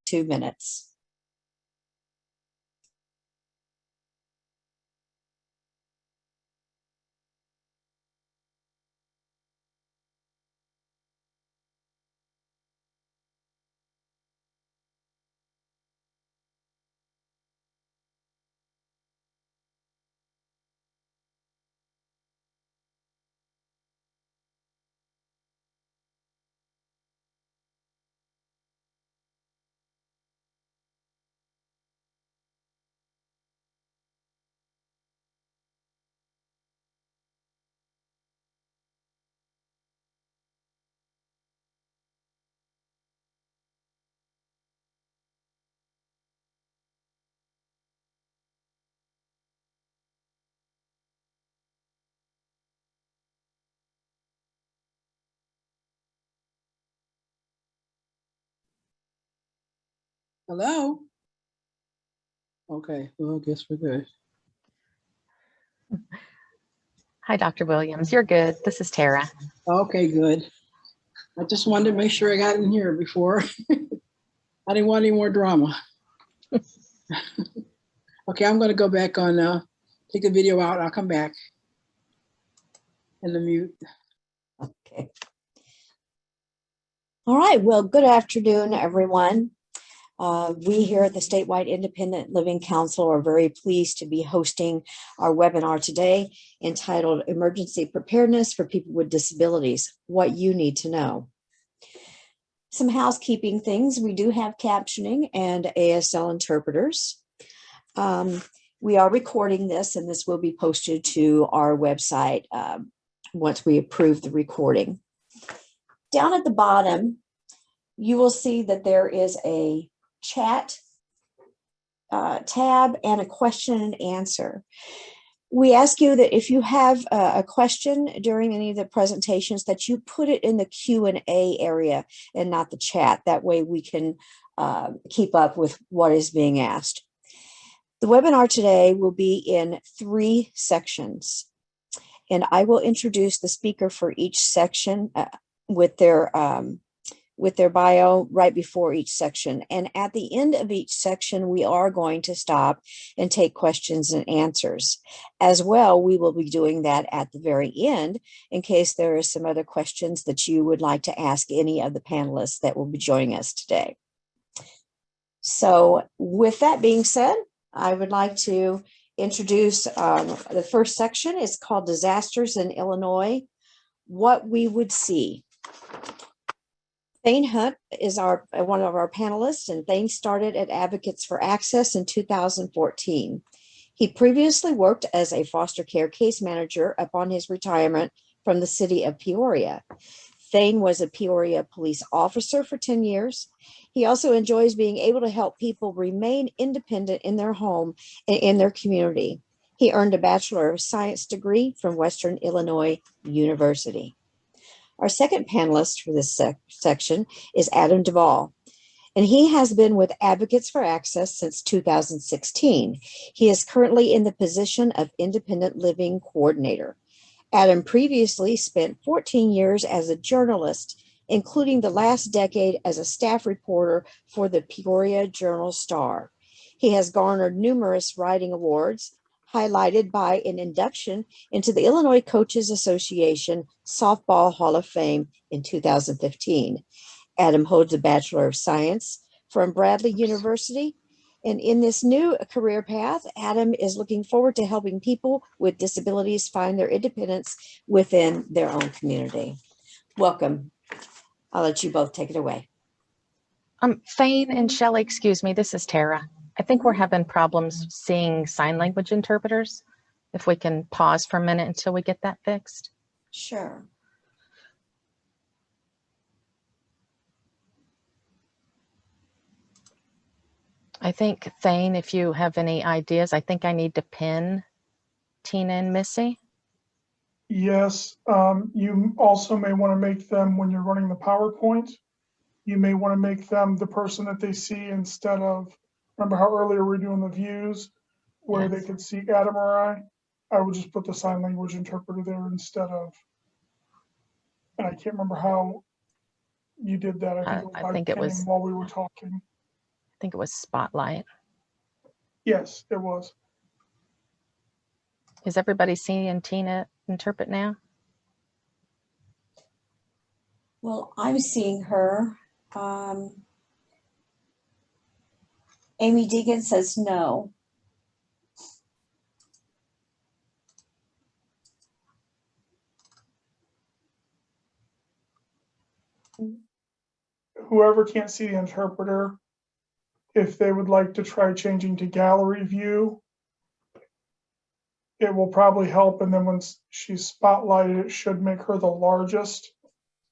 2 minutes. Hello? Okay, well, I guess we're good. Hi, Dr. Williams. You're good. This is Tara. Okay, good. I just wanted to make sure I got in here before. I didn't want any more drama. Okay, I'm going to go back on, take the video out. I'll come back. And the mute. Okay. All right, well, good afternoon, everyone. We here at the Statewide Independent Living Council are very pleased to be hosting our webinar today entitled Emergency Preparedness for People with Disabilities, What You Need to Know. Some housekeeping things. We do have captioning and ASL interpreters. We are recording this, and this will be posted to our website once we approve the recording. Down at the bottom, you will see that there is a chat tab and a question and answer. We ask you that if you have a question during any of the presentations that you put it in the Q&A area and not the chat. That way we can keep up with what is being asked. The webinar today will be in 3 sections, and I will introduce the speaker for each section with their bio right before each section. And at the end of each section, we are going to stop and take questions and answers. As well, we will be doing that at the very end in case there are some other questions that you would like to ask any of the panelists that will be joining us today. So with that being said, I would like to introduce the first section. It's called Disasters in Illinois, What We Would See. Thane Hunt is one of our panelists, and Thane started at Advocates for Access in 2014. He previously worked as a foster care case manager upon his retirement from the city of Peoria. Thane was a Peoria police officer for 10 years. He also enjoys being able to help people remain independent in their home and in their community. He earned a Bachelor of Science degree from Western Illinois University. Our second panelist for this section is Adam Duvall, and he has been with Advocates for Access since 2016. He is currently in the position of Independent Living Coordinator. Adam previously spent 14 years as a journalist, including the last decade as a staff reporter for the Peoria Journal-Star. He has garnered numerous writing awards, highlighted by an induction into the Illinois Coaches Association Softball Hall of Fame in 2015. Adam holds a Bachelor of Science from Bradley University. And in this new career path, Adam is looking forward to helping people with disabilities find their independence within their own community. Welcome. I'll let you both take it away. Thane and Shelley, excuse me, this is Tara. I think we're having problems seeing sign language interpreters. If we can pause for a minute until we get that fixed. Sure. I think, Thane, if you have any ideas, I think I need to pin Tina and Missy. Yes, you also may want to make them, when you're running the PowerPoint, you may want to make them the person that they see instead of, remember how earlier we were doing the views where Yes. they could see Adam or I? I would just put the sign language interpreter there instead of, and I can't remember how you did that. I think it was by pinning while we were talking. think it was Spotlight. Yes, it was. Is everybody seeing Tina interpret now? Well, I'm seeing her. Amy Deegan says no. Whoever can't see the interpreter, if they would like to try changing to gallery view, it will probably help. And then once she's spotlighted, it should make her the largest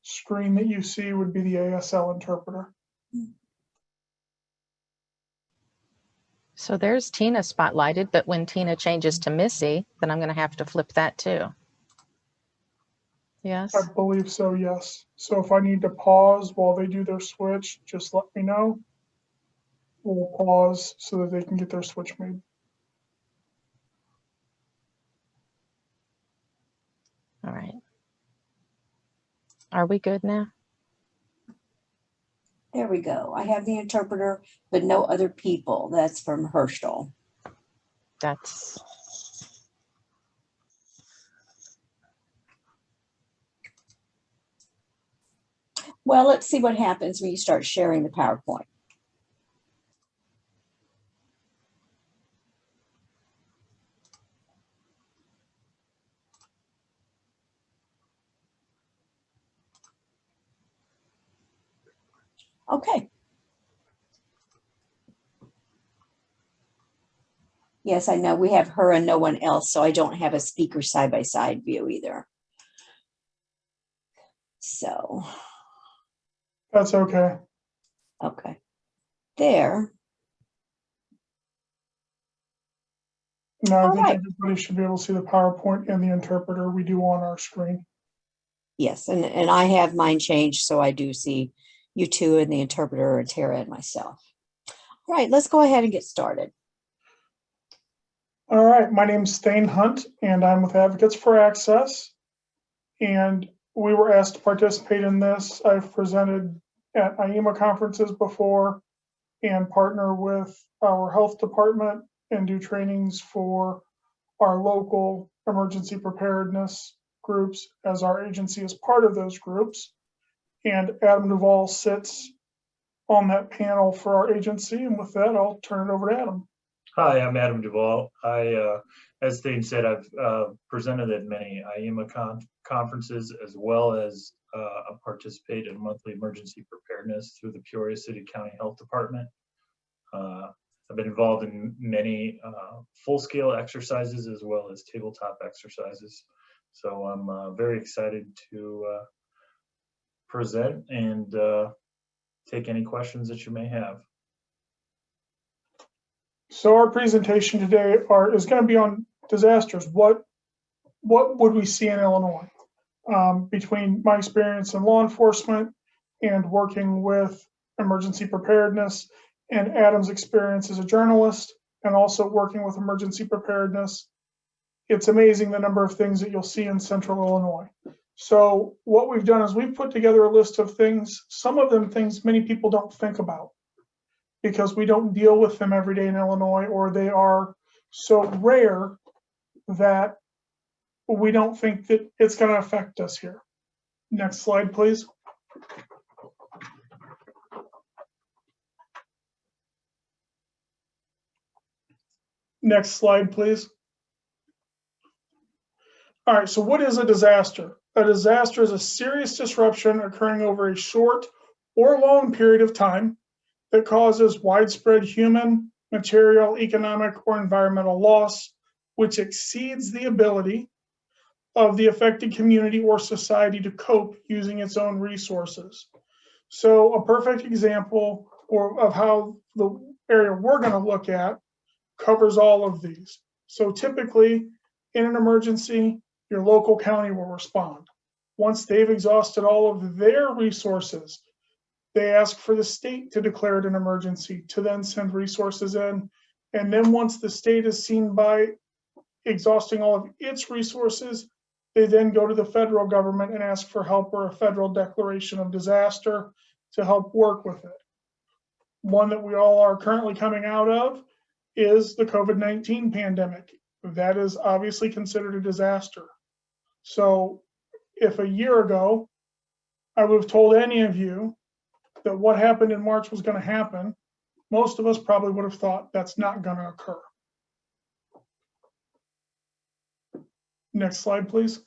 screen that you see would be the ASL interpreter. So there's Tina spotlighted, but when Tina changes to Missy, then I'm going to have to flip that too. Yes. I believe so, yes. So if I need to pause while they do their switch, just let me know. We'll pause so that they can get their switch made. All right. Are we good now? There we go. I have the interpreter, but no other people. That's from Herschel. That's Well, let's see what happens when you start sharing the PowerPoint. Okay. Yes, I know we have her and no one else, so I don't have a speaker side-by-side view either. So, That's okay. okay. There. Now I All think right. everybody should be able to see the PowerPoint and the interpreter we do on our screen. Yes, and I have mine changed, so I do see you two and the interpreter and Tara and myself. All right, let's go ahead and get started. All right, my name's Thane Hunt, and I'm with Advocates for Access. And we were asked to participate in this. I've presented at IEMA conferences before and partner with our health department and do trainings for our local emergency preparedness groups, as our agency is part of those groups. And Adam Duvall sits on that panel for our agency. And with that, I'll turn it over to Adam. Hi, I'm Adam Duvall. As Thane said, I've presented at many IEMA conferences, as well as participate in monthly emergency preparedness through the Peoria City County Health Department. I've been involved in many full-scale exercises as well as tabletop exercises. So I'm very excited to present and take any questions that you may have. So our presentation today is going to be on disasters. What would we see in Illinois? Between my experience in law enforcement and working with emergency preparedness, and Adam's experience as a journalist and also working with emergency preparedness, it's amazing the number of things that you'll see in central Illinois. So what we've done is we've put together a list of things, some of them things many people don't think about, because we don't deal with them every day in Illinois, or they are so rare that we don't think that it's going to affect us here. Next slide, please. Next slide, please. All right, so what is a disaster? A disaster is a serious disruption occurring over a short or long period of time that causes widespread human, material, economic, or environmental loss, which exceeds the ability of the affected community or society to cope using its own resources. So a perfect example of how the area we're going to look at covers all of these. So typically, in an emergency, your local county will respond. Once they've exhausted all of their resources, they ask for the state to declare it an emergency, to then send resources in. And then once the state is seen by exhausting all of its resources, they then go to the federal government and ask for help or a federal declaration of disaster to help work with it. one that we all are currently coming out of is the COVID-19 pandemic. That is obviously considered a disaster. So if a year ago, I would have told any of you that what happened in March was going to happen, most of us probably would have thought that's not going to occur. Next slide, please.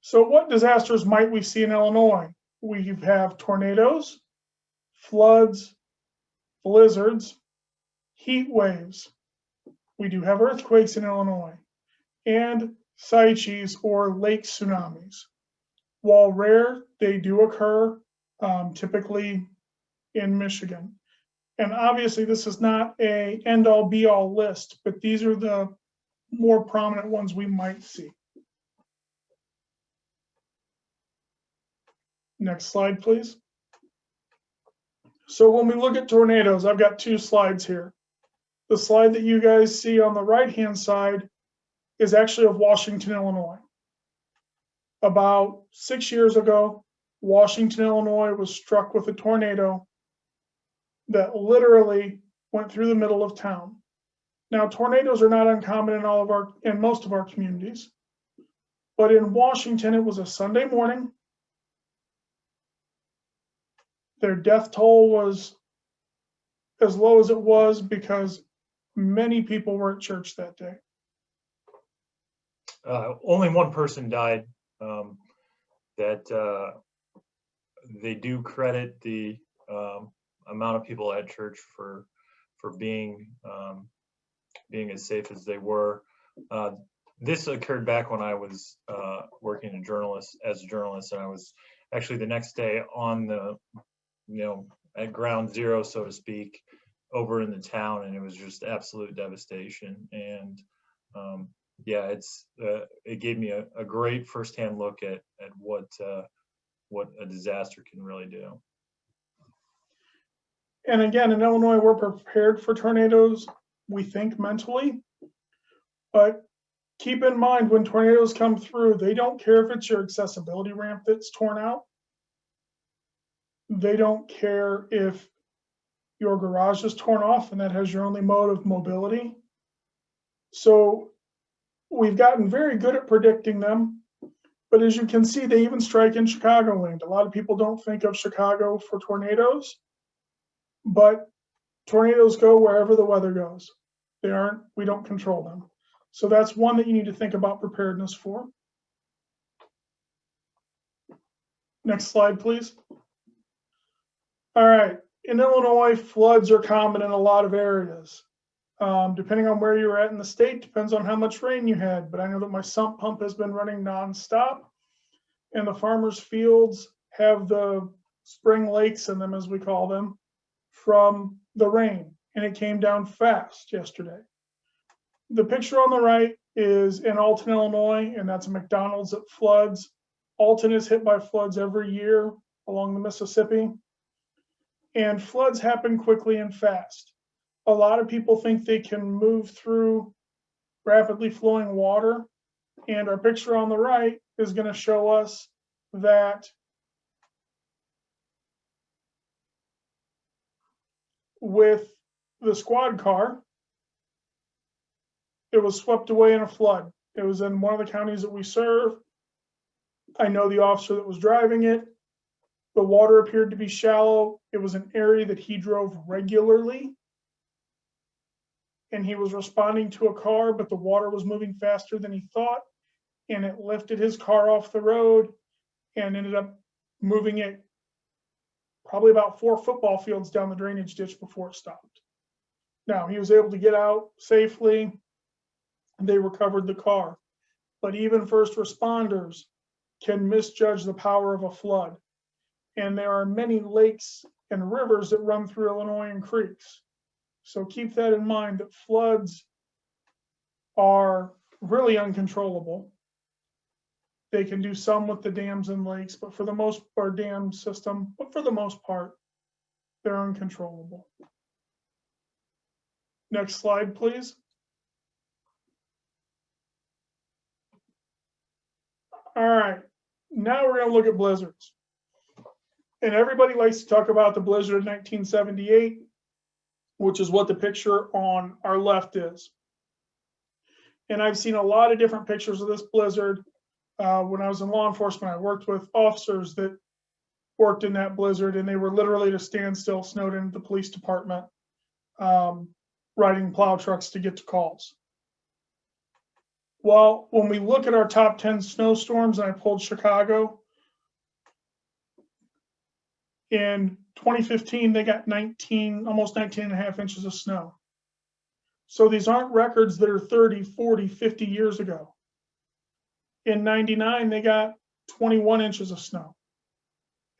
So what disasters might we see in Illinois? We have tornadoes, floods, blizzards, heat waves. We do have earthquakes in Illinois, and saichis or lake tsunamis. While rare, they do occur, typically in Michigan. And obviously this is not a end-all be-all list, but these are the more prominent ones we might see. Next slide, please. So when we look at tornadoes, I've got two slides here. The slide that you guys see on the right-hand side is actually of Washington, Illinois. About 6 years ago, Washington, Illinois was struck with a tornado that literally went through the middle of town. Now, tornadoes are not uncommon in most of our communities, but in Washington, it was a Sunday morning. Their death toll was as low as it was because many people were at church that day. Only one person died. They do credit the amount of people at church for being as safe as they were. This occurred back when I was working as a journalist, and I was actually the next day on the, at ground zero, so to speak, over in the town, and it was just absolute devastation. And yeah, it gave me a great firsthand look at what a disaster can really do. And again, in Illinois, we're prepared for tornadoes, we think mentally, but keep in mind when tornadoes come through, they don't care if it's your accessibility ramp that's torn out. They don't care if your garage is torn off and that has your only mode of mobility. So we've gotten very good at predicting them, but as you can see, they even strike in Chicagoland. A lot of people don't think of Chicago for tornadoes, but tornadoes go wherever the weather goes. We don't control them. So that's one that you need to think about preparedness for. Next slide, please. All right, in Illinois, floods are common in a lot of areas. Depending on where you're at in the state, depends on how much rain you had, but I know that my sump pump has been running nonstop, and the farmers' fields have the spring lakes in them, as we call them, from the rain, and it came down fast yesterday. The picture on the right is in Alton, Illinois, and that's a McDonald's that floods. Alton is hit by floods every year along the Mississippi, and floods happen quickly and fast. A lot of people think they can move through rapidly flowing water, and our picture on the right is going to show us that with the squad car, it was swept away in a flood. It was in one of the counties that we serve. I know the officer that was driving it. The water appeared to be shallow. It was an area that he drove regularly, and he was responding to a car, but the water was moving faster than he thought, and it lifted his car off the road and ended up moving it probably about 4 football fields down the drainage ditch before it stopped. Now, he was able to get out safely, and they recovered the car. But even first responders can misjudge the power of a flood. And there are many lakes and rivers that run through Illinois and creeks. So keep that in mind, that floods are really uncontrollable. They can do some with the dams and lakes, but for the most part, dam system, but for the most part, they're uncontrollable. Next slide, please. All right, Now we're going to look at blizzards. And everybody likes to talk about the blizzard of 1978, which is what the picture on our left is. And I've seen a lot of different pictures of this blizzard. When I was in law enforcement, I worked with officers that worked in that blizzard, and they were literally at a standstill, snowed in the police department, riding plow trucks to get to calls. Well, when we look at our top 10 snowstorms, and I pulled Chicago, in 2015, they got almost 19 and a half inches of snow. So these aren't records that are 30, 40, 50 years ago. In 99, they got 21 inches of snow.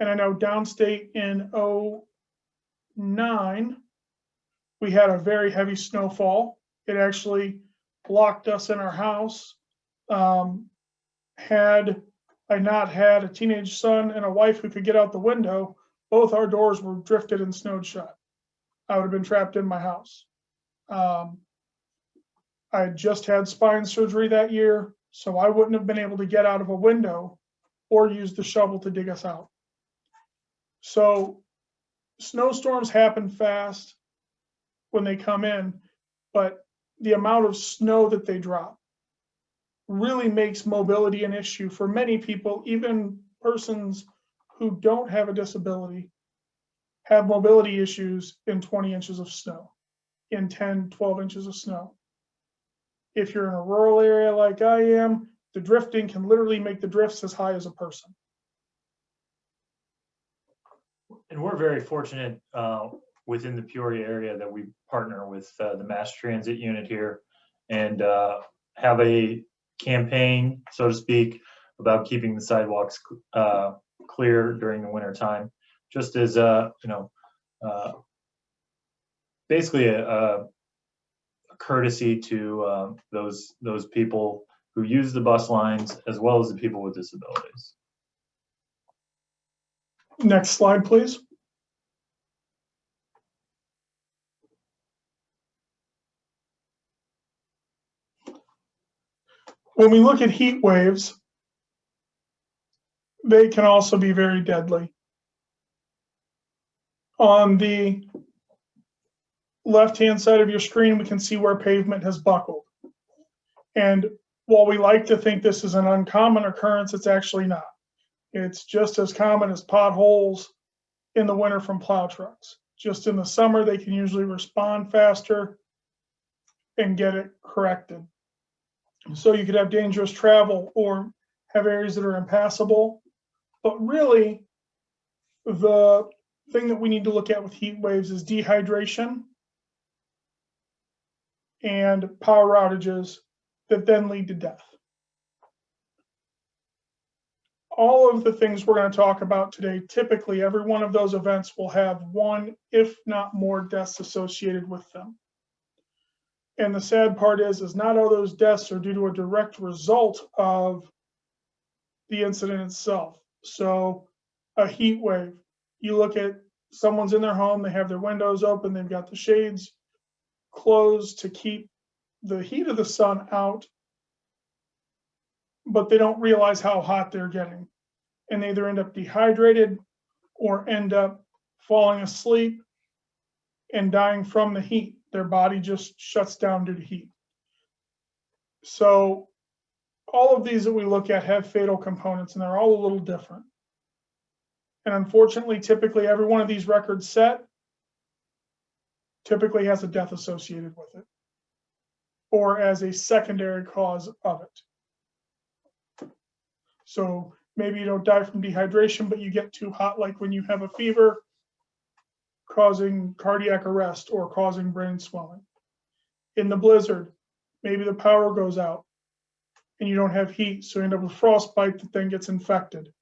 And I know downstate in 09, we had a very heavy snowfall. It actually blocked us in our house. Had I not had a teenage son and a wife who could get out the window, both our doors were drifted and snowed shut. I would have been trapped in my house. I had just had spine surgery that year, so I wouldn't have been able to get out of a window or use the shovel to dig us out. So snowstorms happen fast when they come in, but the amount of snow that they drop really makes mobility an issue for many people. Even persons who don't have a disability have mobility issues in 20 inches of snow, in 10, 12 inches of snow. If you're in a rural area like I am, the drifting can literally make the drifts as high as a person. And we're very fortunate within the Peoria area that we partner with the mass transit unit here and have a campaign, so to speak, about keeping the sidewalks clear during the winter time, just as basically a courtesy to those people who use the bus lines, as well as the people with disabilities. Next slide, please. When we look at heat waves, they can also be very deadly. On the left-hand side of your screen, we can see where pavement has buckled. And while we like to think this is an uncommon occurrence, it's actually not. It's just as common as potholes in the winter from plow trucks. Just in the summer, they can usually respond faster and get it corrected. So you could have dangerous travel or have areas that are impassable. But really, the thing that we need to look at with heat waves is dehydration and power outages that then lead to death. All of the things we're going to talk about today, typically every one of those events will have one, if not more, deaths associated with them. And the sad part is not all those deaths are due to a direct result of the incident itself. So a heat wave, you look at someone's in their home, they have their windows open, they've got the shades closed to keep the heat of the sun out, but they don't realize how hot they're getting. And they either end up dehydrated or end up falling asleep and dying from the heat. Their body just shuts down due to heat. So all of these that we look at have fatal components, and they're all a little different. And unfortunately, typically every one of these records set typically has a death associated with it, or as a secondary cause of it. So maybe you don't die from dehydration, but you get too hot, like when you have a fever, causing cardiac arrest or causing brain swelling. In the blizzard, maybe the power goes out and you don't have heat, so you end up with frostbite that then gets infected.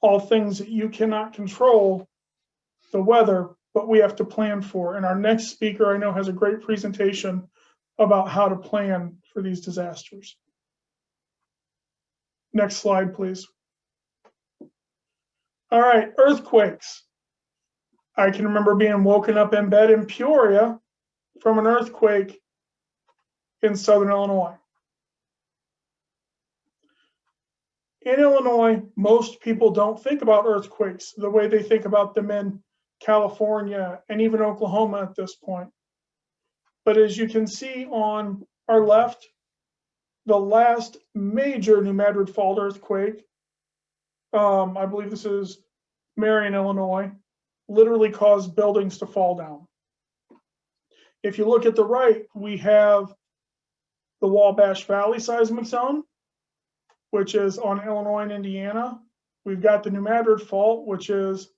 All things that you cannot control the weather, but we have to plan for. And our next speaker I know has a great presentation about how to plan for these disasters. Next slide, please. All right, earthquakes. I can remember being woken up in bed in Peoria from an earthquake in Southern Illinois. In Illinois, most people don't think about earthquakes the way they think about them in California and even Oklahoma at this point. But as you can see on our left, the last major New Madrid Fault earthquake, I believe this is Marion, Illinois, literally caused buildings to fall down. If you look at the right, we have the Wabash Valley seismic zone, which is on Illinois and Indiana. We've got the New Madrid Fault, which is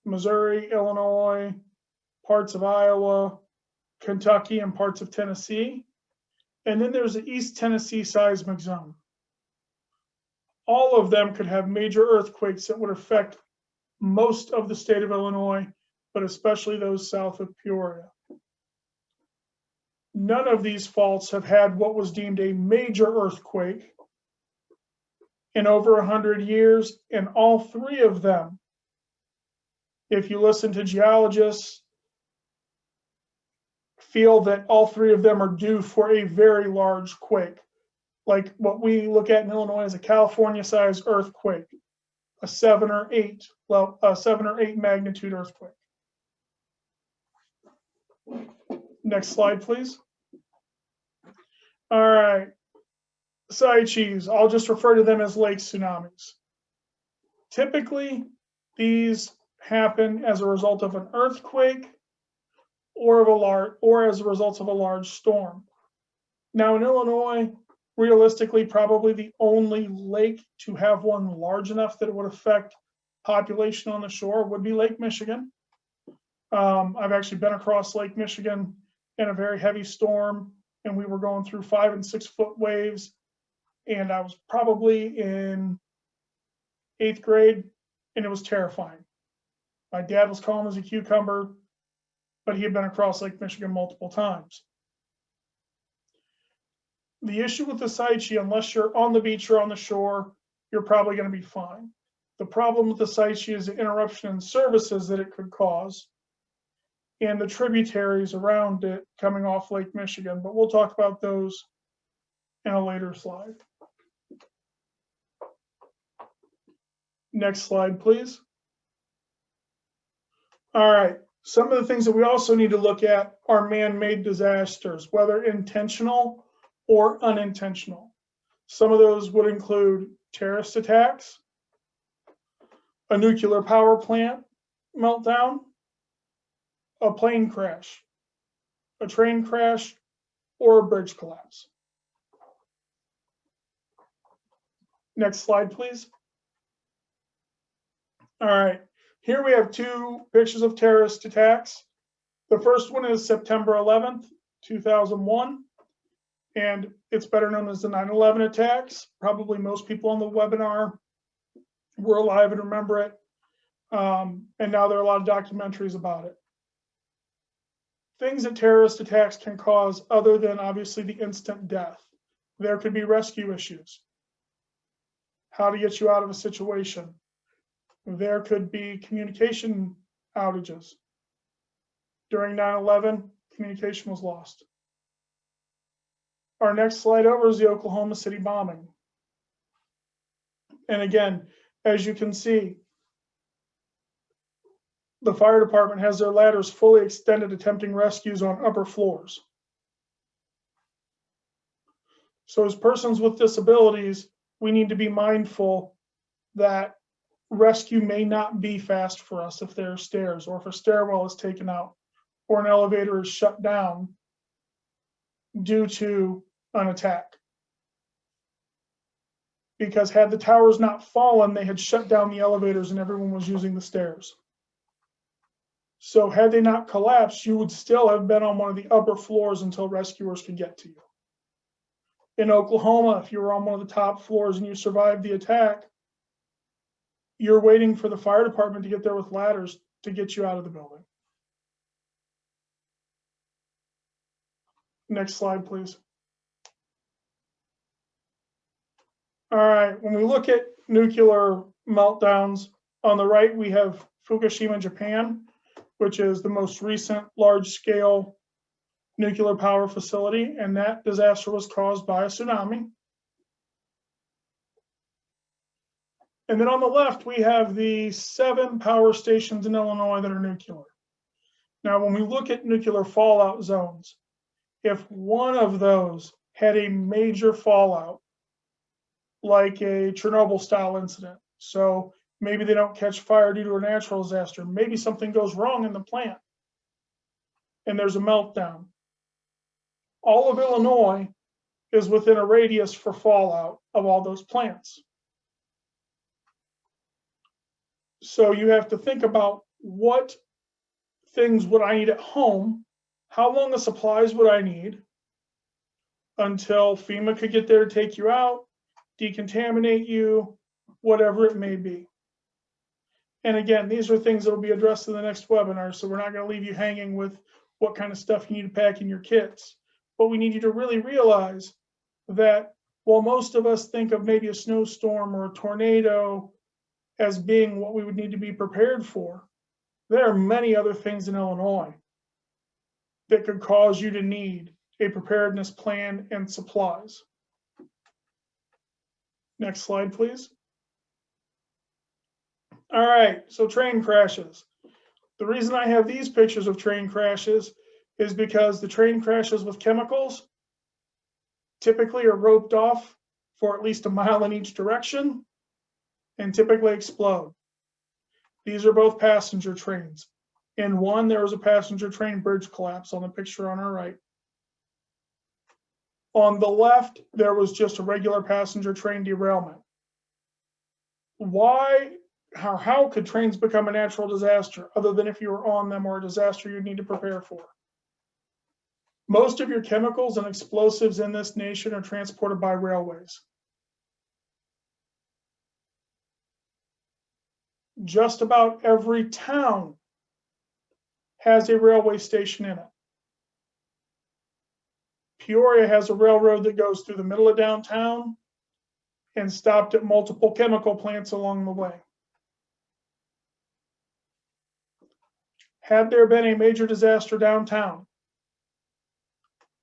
Missouri, Illinois, parts of Iowa, Kentucky, and parts of Tennessee. And then there's the East Tennessee seismic zone. All of them could have major earthquakes that would affect most of the state of Illinois, but especially those south of Peoria. None of these faults have had what was deemed a major earthquake in over 100 years, and all three of them, if you listen to geologists, feel that all three of them are due for a very large quake, like what we look at in Illinois as a California-sized earthquake, a 7 or 8 magnitude earthquake. Next slide, please. All right, Saichis, I'll just refer to them as lake tsunamis. Typically, these happen as a result of an earthquake or as a result of a large storm. Now in Illinois, realistically, probably the only lake to have one large enough that it would affect population on the shore would be Lake Michigan. I've actually been across Lake Michigan in a very heavy storm, and we were going through 5 and 6 foot waves, and I was probably in 8th grade, and it was terrifying. My dad was calm as a cucumber, but he had been across Lake Michigan multiple times. The issue with the Saichi, unless you're on the beach or on the shore, you're probably going to be fine. The problem with the Saichi is the interruption in services that it could cause and the tributaries around it coming off Lake Michigan, but we'll talk about those in a later slide. Next slide, please. All right, some of the things that we also need to look at are man-made disasters, whether intentional or unintentional. Some of those would include terrorist attacks, a nuclear power plant meltdown, a plane crash, a train crash, or a bridge collapse. Next slide, please. All right, here we have 2 pictures of terrorist attacks. The first one is September 11th, 2001, and it's better known as the 9/11 attacks. Probably most people on the webinar were alive and remember it, and now there are a lot of documentaries about it. Things that terrorist attacks can cause other than obviously the instant death. There could be rescue issues, how to get you out of a situation. There could be communication outages. During 9/11, communication was lost. Our next slide over is the Oklahoma City bombing. And again, as you can see, the fire department has their ladders fully extended attempting rescues on upper floors. So as persons with disabilities, we need to be mindful that rescue may not be fast for us if there are stairs, or if a stairwell is taken out, or an elevator is shut down due to an attack. Because had the towers not fallen, they had shut down the elevators and everyone was using the stairs. So had they not collapsed, you would still have been on one of the upper floors until rescuers could get to you. In Oklahoma, if you were on one of the top floors and you survived the attack, you're waiting for the fire department to get there with ladders to get you out of the building. Next slide, please. All right, when we look at nuclear meltdowns, on the right we have Fukushima, Japan, which is the most recent large-scale nuclear power facility, and that disaster was caused by a tsunami. And then on the left, we have the 7 power stations in Illinois that are nuclear. Now, when we look at nuclear fallout zones, if one of those had a major fallout, like a Chernobyl style incident, so maybe they don't catch fire due to a natural disaster, maybe something goes wrong in the plant and there's a meltdown. All of Illinois is within a radius for fallout of all those plants. So you have to think about what things would I need at home, how long of supplies would I need until FEMA could get there to take you out, decontaminate you, whatever it may be. And again, these are things that will be addressed in the next webinar, so we're not going to leave you hanging with what kind of stuff you need to pack in your kits. But we need you to really realize that while most of us think of maybe a snowstorm or a tornado as being what we would need to be prepared for, there are many other things in Illinois that could cause you to need a preparedness plan and supplies. Next slide, please. All right, so train crashes. The reason I have these pictures of train crashes is because the train crashes with chemicals typically are roped off for at least a mile in each direction and typically explode. These are both passenger trains. In one, there was a passenger train bridge collapse on the picture on our right. On the left, there was just a regular passenger train derailment. Why, how could trains become a natural disaster other than if you were on them or a disaster you need to prepare for? Most of your chemicals and explosives in this nation are transported by railways. Just about every town has a railway station in it. Peoria has a railroad that goes through the middle of downtown and stopped at multiple chemical plants along the way. Had there been a major disaster downtown,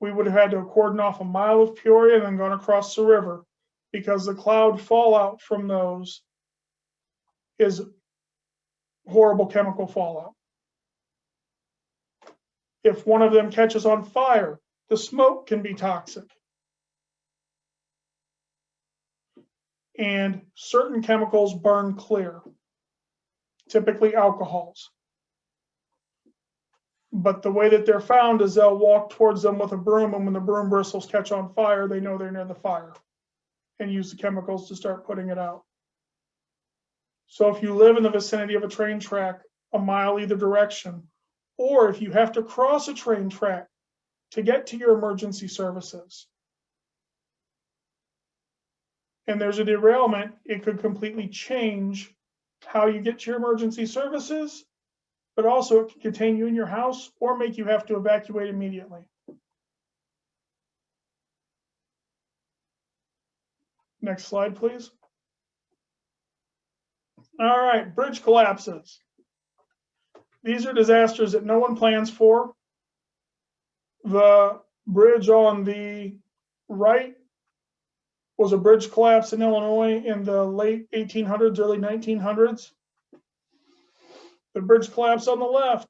we would have had to cordon off a mile of Peoria and then gone across the river, because the cloud fallout from those is horrible chemical fallout. If one of them catches on fire, the smoke can be toxic. And certain chemicals burn clear, typically alcohols. But the way that they're found is they'll walk towards them with a broom, and when the broom bristles catch on fire, they know they're near the fire and use the chemicals to start putting it out. So if you live in the vicinity of a train track a mile either direction, or if you have to cross a train track to get to your emergency services, and there's a derailment, it could completely change how you get to your emergency services, but also it can contain you in your house or make you have to evacuate immediately. Next slide, please. All right, bridge collapses. These are disasters that no one plans for. The bridge on the right was a bridge collapse in Illinois in the late 1800s, early 1900s. The bridge collapse on the left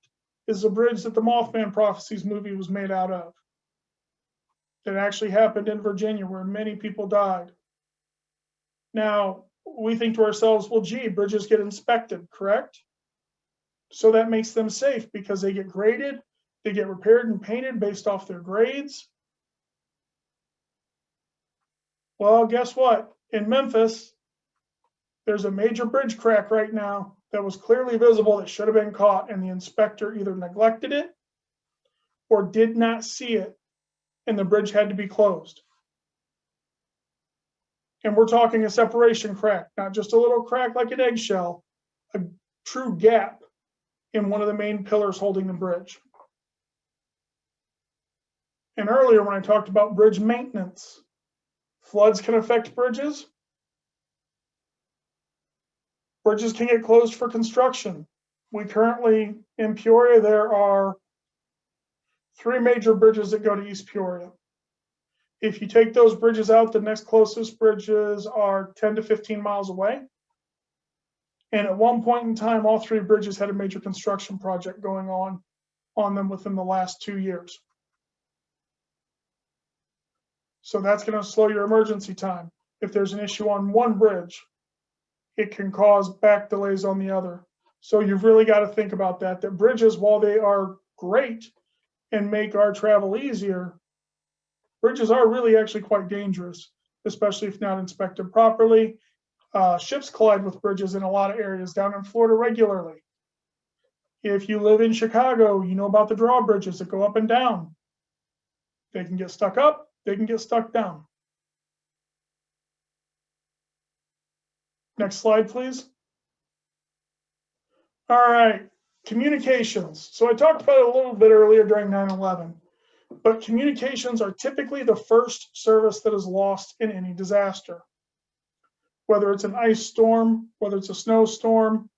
is the bridge that the Mothman Prophecies movie was made out of. That actually happened in Virginia, where many people died. Now, we think to ourselves, well, gee, bridges get inspected, correct? So that makes them safe because they get graded, they get repaired and painted based off their grades. Well, guess what? In Memphis, there's a major bridge crack right now that was clearly visible that should have been caught, and the inspector either neglected it or did not see it, and the bridge had to be closed. And we're talking a separation crack, not just a little crack like an eggshell, a true gap in one of the main pillars holding the bridge. And earlier when I talked about bridge maintenance, floods can affect bridges. Bridges can get closed for construction. We currently, in Peoria, there are 3 major bridges that go to East Peoria. If you take those bridges out, the next closest bridges are 10 to 15 miles away. And at one point in time, all 3 bridges had a major construction project going on them within the last 2 years. So that's going to slow your emergency time. If there's an issue on one bridge, it can cause back delays on the other. So you've really got to think about that, that bridges, while they are great and make our travel easier, bridges are really actually quite dangerous, especially if not inspected properly. Ships collide with bridges in a lot of areas down in Florida regularly. If you live in Chicago, you know about the drawbridges that go up and down. They can get stuck up, they can get stuck down. Next slide, please. All right, communications. So I talked about it a little bit earlier during 9/11, but communications are typically the first service that is lost in any disaster. Whether it's an ice storm, whether it's a snowstorm,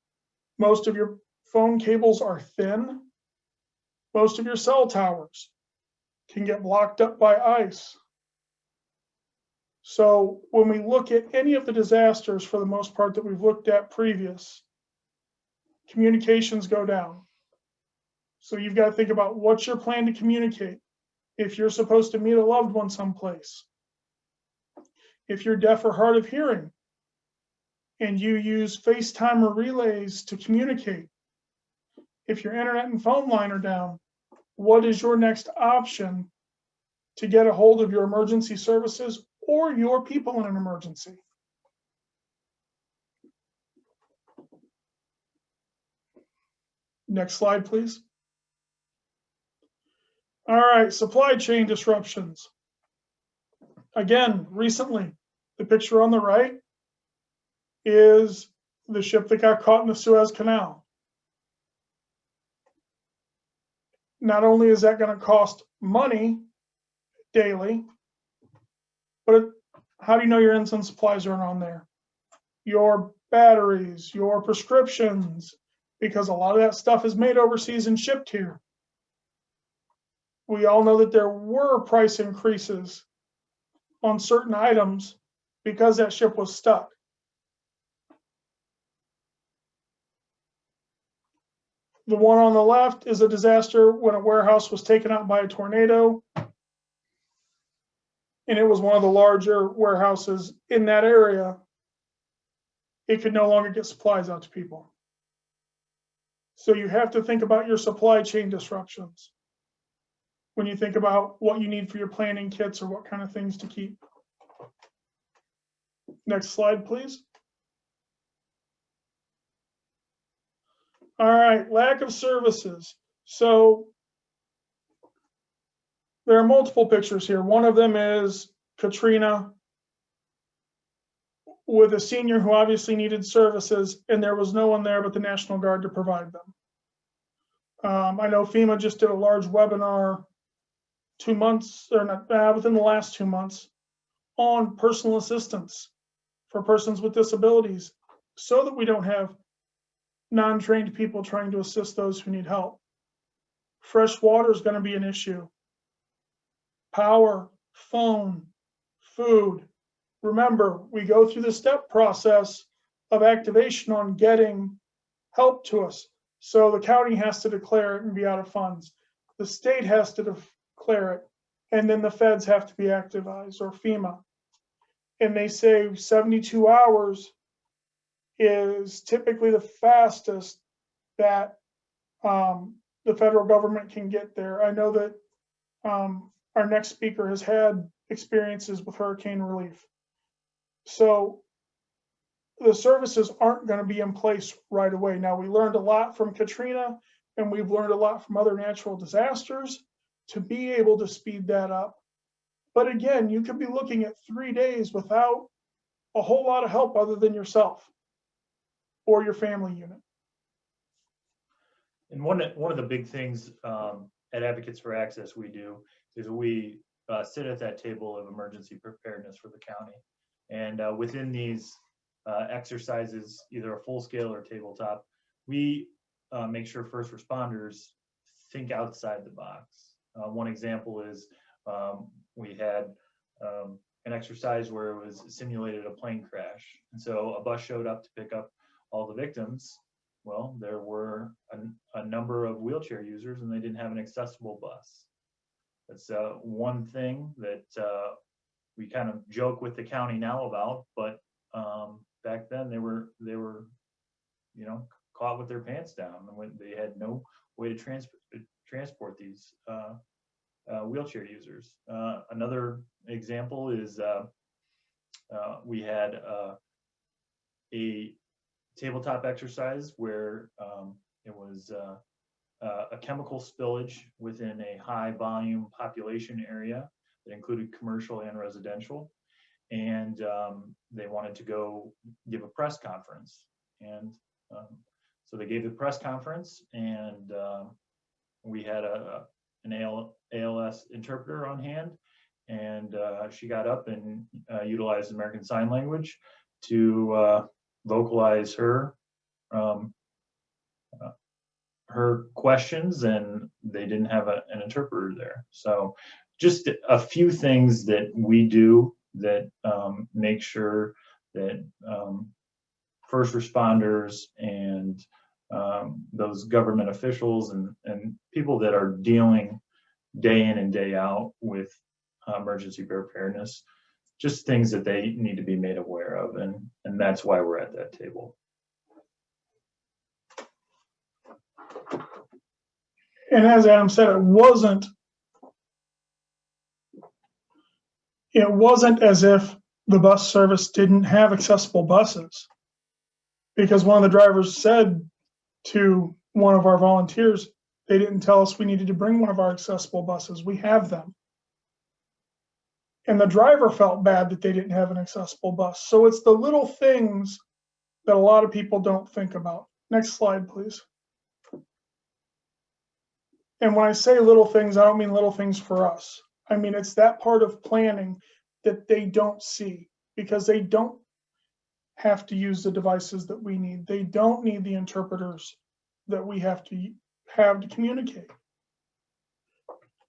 most of your phone cables are thin. Most of your cell towers can get blocked up by ice. So when we look at any of the disasters, for the most part, that we've looked at previous, communications go down. So you've got to think about what's your plan to communicate. If you're supposed to meet a loved one someplace, if you're deaf or hard of hearing, and you use FaceTime or relays to communicate, if your internet and phone line are down, what is your next option to get a hold of your emergency services or your people in an emergency? Next slide, please. All right, supply chain disruptions. Again, recently, the picture on the right is the ship that got caught in the Suez Canal. Not only is that going to cost money daily, but how do you know your insulin supplies aren't on there? Your batteries, your prescriptions, because a lot of that stuff is made overseas and shipped here. We all know that there were price increases on certain items because that ship was stuck. The one on the left is a disaster when a warehouse was taken out by a tornado, and it was one of the larger warehouses in that area. It could no longer get supplies out to people. So you have to think about your supply chain disruptions when you think about what you need for your planning kits or what kind of things to keep. Next slide, please. All right, lack of services. So there are multiple pictures here. One of them is Katrina with a senior who obviously needed services, and there was no one there but the National Guard to provide them. I know FEMA just did a large webinar 2 months, or not, within the last 2 months, on personal assistance for persons with disabilities, so that we don't have non-trained people trying to assist those who need help. Fresh water is going to be an issue. Power, phone, food. Remember, we go through the step process of activation on getting help to us. So the county has to declare it and be out of funds. The state has to declare it, and then the feds have to be activized, or FEMA. And they say 72 hours is typically the fastest that the federal government can get there. I know that our next speaker has had experiences with hurricane relief. So the services aren't going to be in place right away. Now, we learned a lot from Katrina, and we've learned a lot from other natural disasters to be able to speed that up. But again, you could be looking at 3 days without a whole lot of help other than yourself or your family unit. And one of the big things at Advocates for Access we do is we sit at that table of emergency preparedness for the county. And within these exercises, either a full scale or tabletop, we make sure first responders think outside the box. One example is we had an exercise where it was simulated a plane crash. And so a bus showed up to pick up all the victims, well, there were a number of wheelchair users and they didn't have an accessible bus. That's one thing that we kind of joke with the county now about, but back then they were, you know, caught with their pants down when they had no way to transport these wheelchair users. Another example is we had a tabletop exercise where it was a chemical spillage within a high volume population area that included commercial and residential. And they wanted to go give a press conference. And so they gave a press conference, and we had an ALS interpreter on hand, and she got up and utilized American Sign Language to vocalize her questions, and they didn't have an interpreter there. So just a few things that we do that make sure that first responders and those government officials and people that are dealing day in and day out with emergency preparedness, just things that they need to be made aware of, and that's why we're at that table. And as Adam said, it wasn't as if the bus service didn't have accessible buses, because one of the drivers said to one of our volunteers, they didn't tell us we needed to bring one of our accessible buses. We have them. And the driver felt bad that they didn't have an accessible bus. So it's the little things that a lot of people don't think about. Next slide, please. And when I say little things, I don't mean little things for us. I mean, it's that part of planning that they don't see, because they don't have to use the devices that we need. They don't need the interpreters that we have to communicate.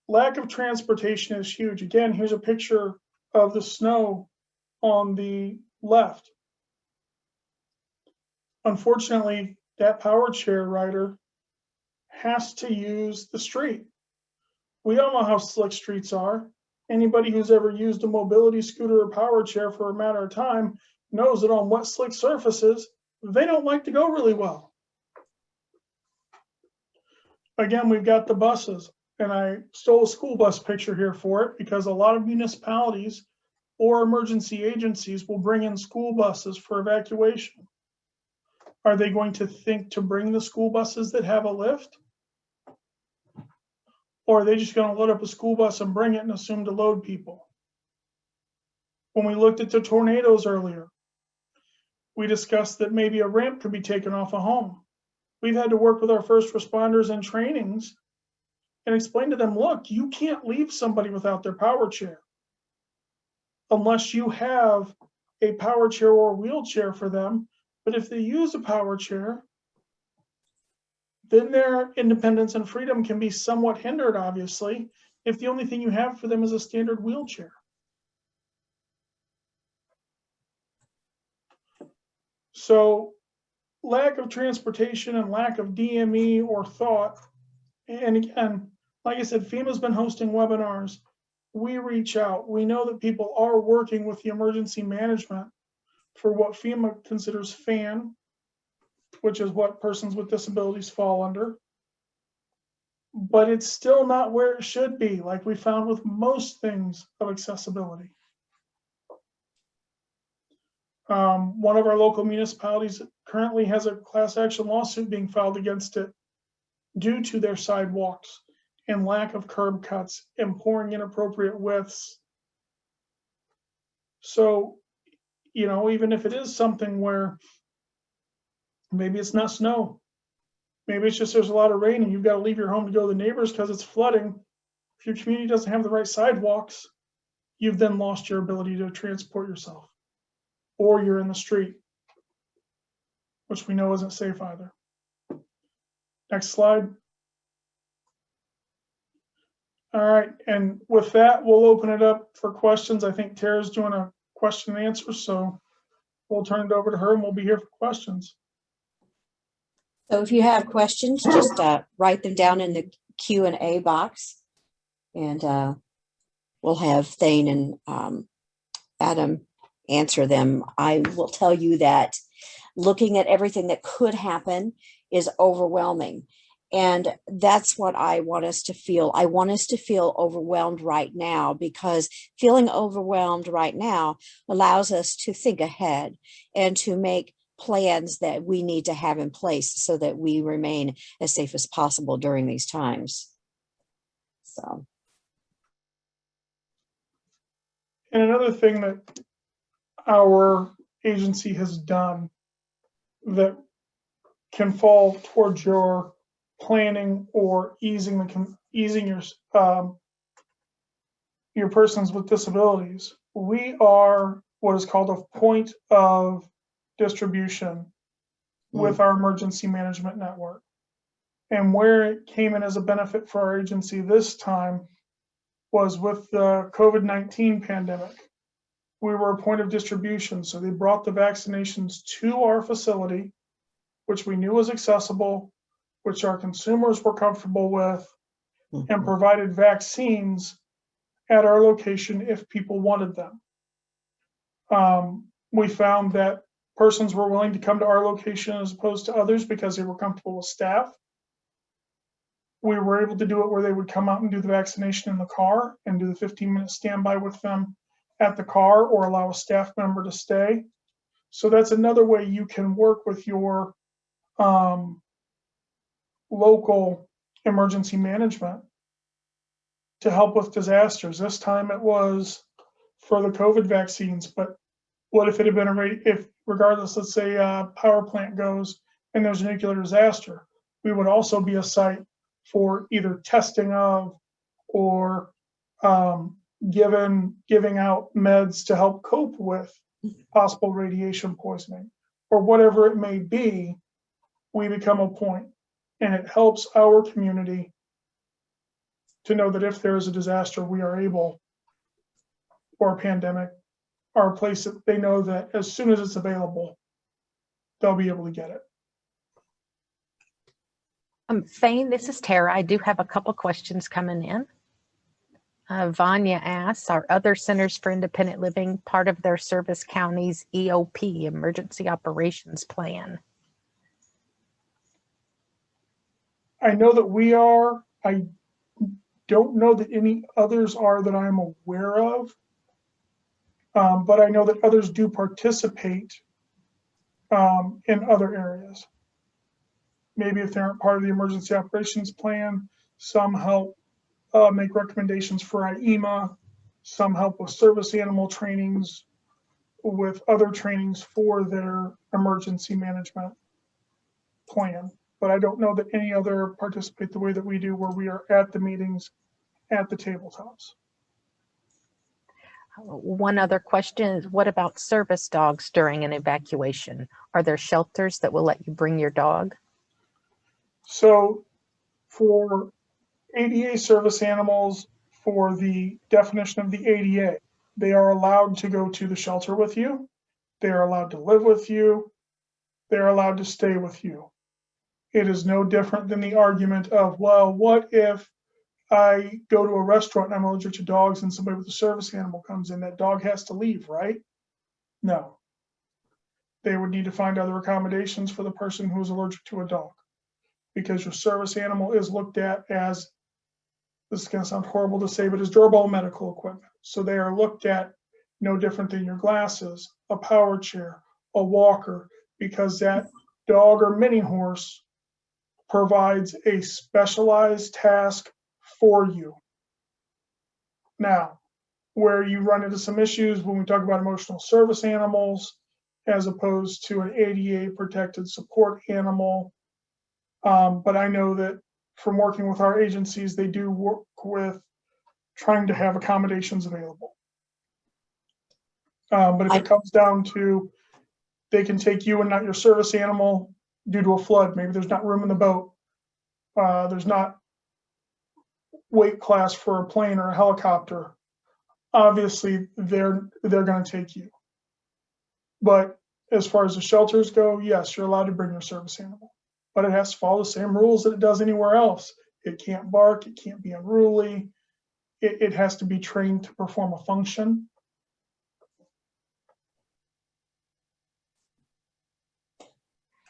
Lack of transportation is huge. Again, here's a picture of the snow on the left. Unfortunately, that power chair rider has to use the street. We all know how slick streets are. Anybody who's ever used a mobility scooter or power chair for a matter of time knows that on wet, slick surfaces, they don't like to go really well. Again, we've got the buses, and I stole a school bus picture here for it because a lot of municipalities or emergency agencies will bring in school buses for evacuation. Are they going to think to bring the school buses that have a lift? Or are they just going to load up a school bus and bring it and assume to load people? When we looked at the tornadoes earlier, we discussed that maybe a ramp could be taken off a home. We've had to work with our first responders in trainings and explain to them, look, you can't leave somebody without their power chair unless you have a power chair or a wheelchair for them. But if they use a power chair, then their independence and freedom can be somewhat hindered, obviously, if the only thing you have for them is a standard wheelchair. So lack of transportation and lack of DME or thought. And again, like I said, FEMA's been hosting webinars. We reach out. We know that people are working with the emergency management for what FEMA considers FAN, which is what persons with disabilities fall under. But it's still not where it should be, like we found with most things of accessibility. One of our local municipalities currently has a class action lawsuit being filed against it due to their sidewalks and lack of curb cuts and pouring inappropriate widths. So, you know, even if it is something where maybe it's not snow, maybe it's just there's a lot of rain and you've got to leave your home to go to the neighbors because it's flooding. If your community doesn't have the right sidewalks, you've then lost your ability to transport yourself, or you're in the street, which we know isn't safe either. Next slide. All right, and with that, we'll open it up for questions. I think Tara's doing a question and answer, so we'll turn it over to her and we'll be here for questions. So if you have questions, just write them down in the Q&A box, and we'll have Thane and Adam answer them. I will tell you that looking at everything that could happen is overwhelming. And that's what I want us to feel. I want us to feel overwhelmed right now, because feeling overwhelmed right now allows us to think ahead and to make plans that we need to have in place so that we remain as safe as possible during these times. So. And another thing that our agency has done that can fall towards your planning or easing your persons with disabilities. We are what is called a point of distribution with our emergency management network. And where it came in as a benefit for our agency this time was with the COVID-19 pandemic. We were a point of distribution. So they brought the vaccinations to our facility, which we knew was accessible, which our consumers were comfortable with, and provided vaccines at our location if people wanted them. We found that persons were willing to come to our location as opposed to others because they were comfortable with staff. We were able to do it where they would come out and do the vaccination in the car and do the 15-minute standby with them at the car, or allow a staff member to stay. So that's another way you can work with your local emergency management to help with disasters. This time it was for the COVID vaccines, but what if it had been if regardless, let's say a power plant goes and there's a nuclear disaster, we would also be a site for either testing of or giving out meds to help cope with possible radiation poisoning, or whatever it may be. We become a point, and it helps our community to know that if there is a disaster, we are able, or a pandemic, or a place that they know that as soon as it's available, they'll be able to get it. Thane, this is Tara. I do have a couple questions coming in. Vanya asks, are other centers for independent living part of their service county's EOP, Emergency Operations Plan? I know that we are. I don't know that any others are that I'm aware of, but I know that others do participate in other areas. Maybe if they aren't part of the emergency operations plan, some help make recommendations for IEMA, some help with service animal trainings, with other trainings for their emergency management plan. But I don't know that any other participate the way that we do, where we are at the meetings, at the tabletops. One other question is, what about service dogs during an evacuation? Are there shelters that will let you bring your dog? So for ADA service animals, for the definition of the ADA, they are allowed to go to the shelter with you. They are allowed to live with you. They're allowed to stay with you. It is no different than the argument of, well, what if I go to a restaurant and I'm allergic to dogs and somebody with a service animal comes in, that dog has to leave, right? No. They would need to find other accommodations for the person who's allergic to a dog, because your service animal is looked at as, this is going to sound horrible to say, but as durable medical equipment. So they are looked at no different than your glasses, a power chair, a walker, because that dog or mini horse provides a specialized task for you. Now, where you run into some issues when we talk about emotional service animals, as opposed to an ADA protected support animal. But I know that from working with our agencies, they do work with trying to have accommodations available. But if it comes down to, they can take you and not your service animal due to a flood, maybe there's not room in the boat, there's not weight class for a plane or a helicopter, obviously they're going to take you. But as far as the shelters go, yes, you're allowed to bring your service animal. but it has to follow the same rules that it does anywhere else. It can't bark, it can't be unruly. It has to be trained to perform a function.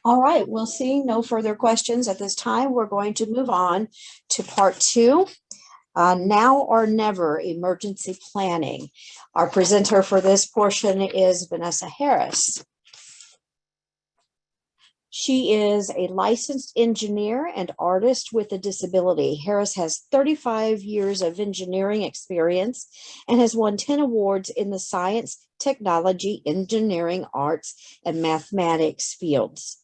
All right, we'll see no further questions at this time. We're going to move on to part 2. Now or never emergency planning. Our presenter for this portion is Vanessa Harris. She is a licensed engineer and artist with a disability. Harris has 35 years of engineering experience and has won 10 awards in the science, technology, engineering, arts, and mathematics fields.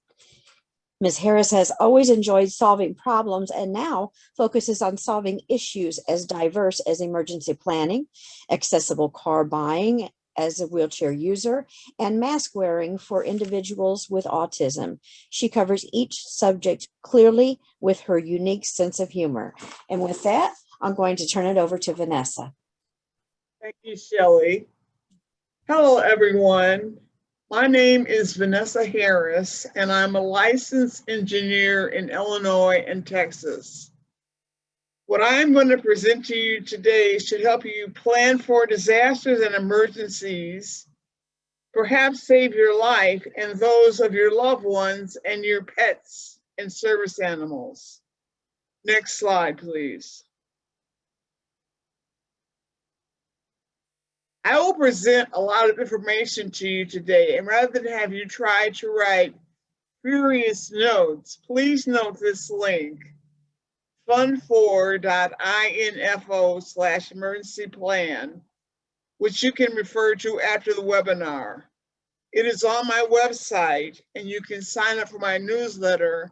Ms. Harris has always enjoyed solving problems and now focuses on solving issues as diverse as emergency planning, accessible car buying as a wheelchair user, and mask wearing for individuals with autism. She covers each subject clearly with her unique sense of humor. And with that, I'm going to turn it over to Vanessa. Thank you, Shelley. Hello, everyone. My name is Vanessa Harris, and I'm a licensed engineer in Illinois and Texas. What I'm going to present to you today should help you plan for disasters and emergencies, perhaps save your life and those of your loved ones and your pets and service animals. Next slide, please. I will present a lot of information to you today, and rather than have you try to write furious notes, please note this link, fund4.info/emergency plan, which you can refer to after the webinar. It is on my website, and you can sign up for my newsletter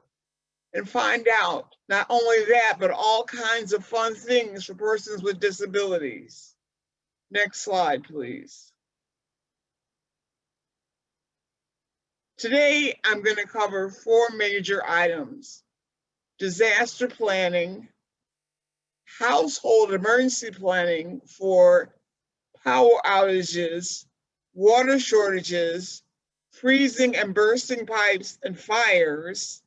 and find out not only that, but all kinds of fun things for persons with disabilities. Next slide, please. Today, I'm going to cover 4 major items: disaster planning, household emergency planning for power outages, water shortages, freezing and bursting pipes and fires,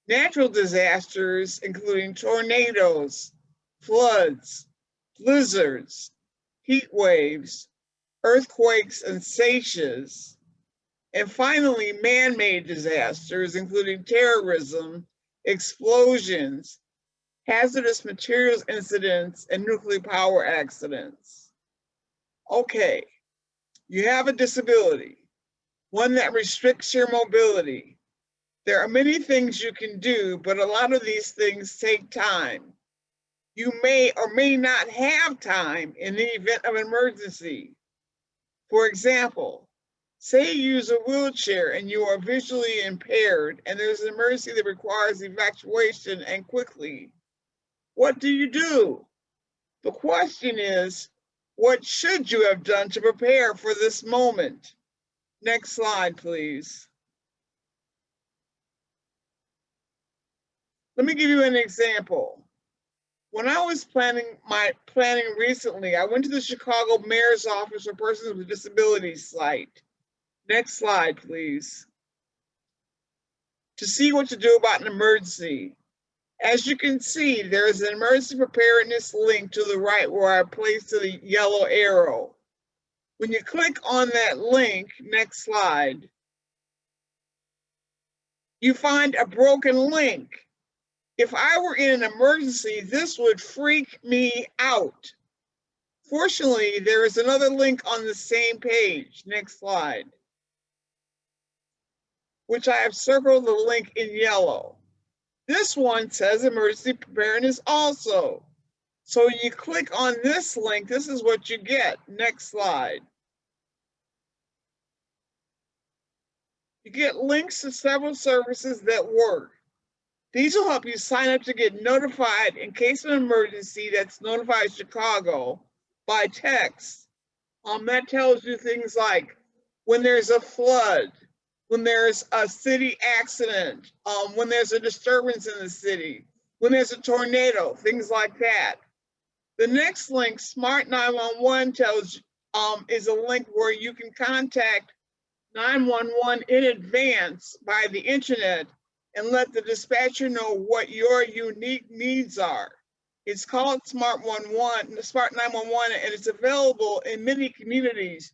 natural disasters, including tornadoes, floods, blizzards, heat waves, earthquakes and seiches, and finally, man-made disasters, including terrorism, explosions, hazardous materials incidents, and nuclear power accidents. Okay, you have a disability, one that restricts your mobility. There are many things you can do, but a lot of these things take time. You may or may not have time in the event of an emergency. For example, say you use a wheelchair and you are visually impaired and there's an emergency that requires evacuation and quickly. What do you do? The question is, what should you have done to prepare for this moment? Next slide, please. Let me give you an example. When I was planning recently, I went to the Chicago Mayor's Office for Persons with Disabilities site. Next slide, please. To see what to do about an emergency. As you can see, there is an emergency preparedness link to the right where I placed the yellow arrow. When you click on that link, next slide, you find a broken link. If I were in an emergency, this would freak me out. Fortunately, there is another link on the same page, next slide, which I have circled the link in yellow. This one says emergency preparedness also. So you click on this link, this is what you get. Next slide. You get links to several services that work. These will help you sign up to get notified in case of an emergency that's notified Chicago by text. That tells you things like when there's a flood, when there's a city accident, when there's a disturbance in the city, when there's a tornado, things like that. The next link, Smart 911, tells is a link where you can contact 911 in advance by the internet and let the dispatcher know what your unique needs are. It's called Smart 911, and it's available in many communities.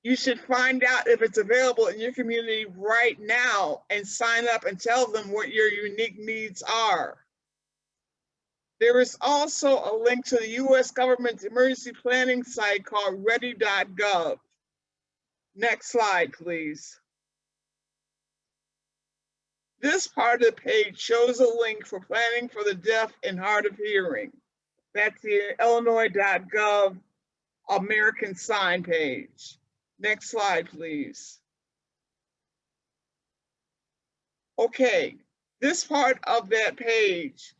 You should find out if it's available in your community right now and sign up and tell them what your unique needs are. There is also a link to the US government's emergency planning site called ready.gov. Next slide, please. This part of the page shows a link for planning for the deaf and hard of hearing. That's the illinois.gov American Sign page. Next slide, please. Okay, this part of that page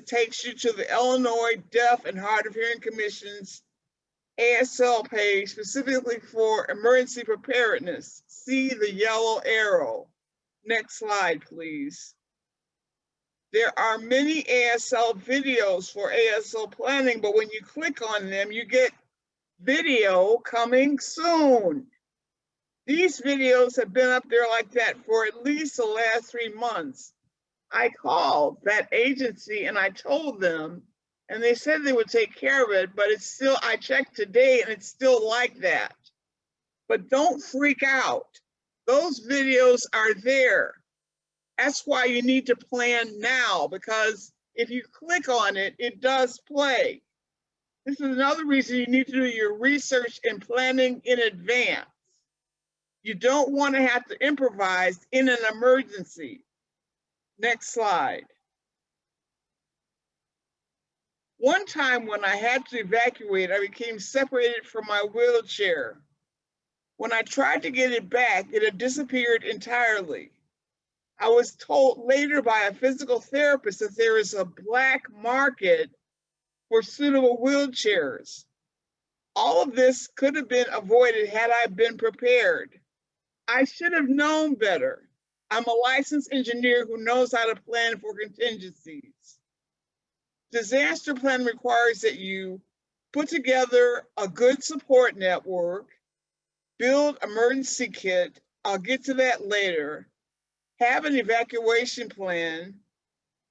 takes you to the Illinois Deaf and Hard of Hearing Commission's ASL page, specifically for emergency preparedness. See the yellow arrow. Next slide, please. There are many ASL videos for ASL planning, but when you click on them, you get video coming soon. These videos have been up there like that for at least the last 3 months. I called that agency and I told them, and they said they would take care of it, but it's still, I checked today and it's still like that. But don't freak out. Those videos are there. That's why you need to plan now, because if you click on it, it does play. This is another reason you need to do your research and planning in advance. You don't want to have to improvise in an emergency. Next slide. One time when I had to evacuate, I became separated from my wheelchair. When I tried to get it back, it had disappeared entirely. I was told later by a physical therapist that there is a black market for suitable wheelchairs. All of this could have been avoided had I been prepared. I should have known better. I'm a licensed engineer who knows how to plan for contingencies. Disaster plan requires that you put together a good support network, build emergency kit, I'll get to that later, have an evacuation plan,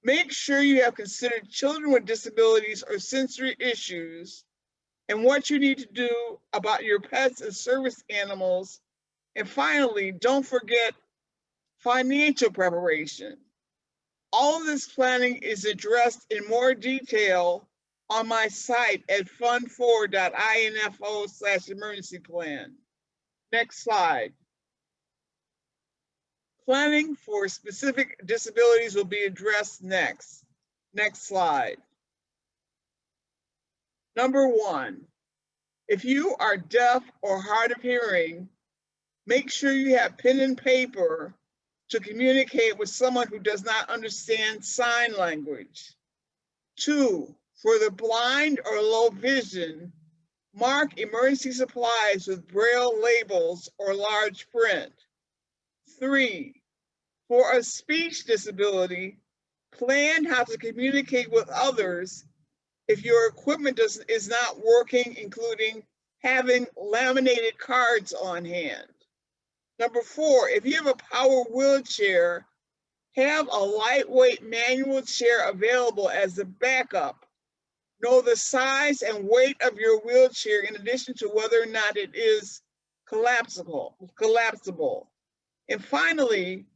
make sure you have considered children with disabilities or sensory issues, and what you need to do about your pets and service animals. And finally, don't forget financial preparation. All of this planning is addressed in more detail on my site at fund4.info/emergency plan. Next slide. Planning for specific disabilities will be addressed next. Next slide. Number 1, if you are deaf or hard of hearing, make sure you have pen and paper to communicate with someone who does not understand sign language. 2, for the blind or low vision, mark emergency supplies with braille labels or large print. 3, for a speech disability, plan how to communicate with others if your equipment is not working, including having laminated cards on hand. Number 4, if you have a power wheelchair, have a lightweight manual chair available as a backup. Know the size and weight of your wheelchair in addition to whether or not it is collapsible. And finally,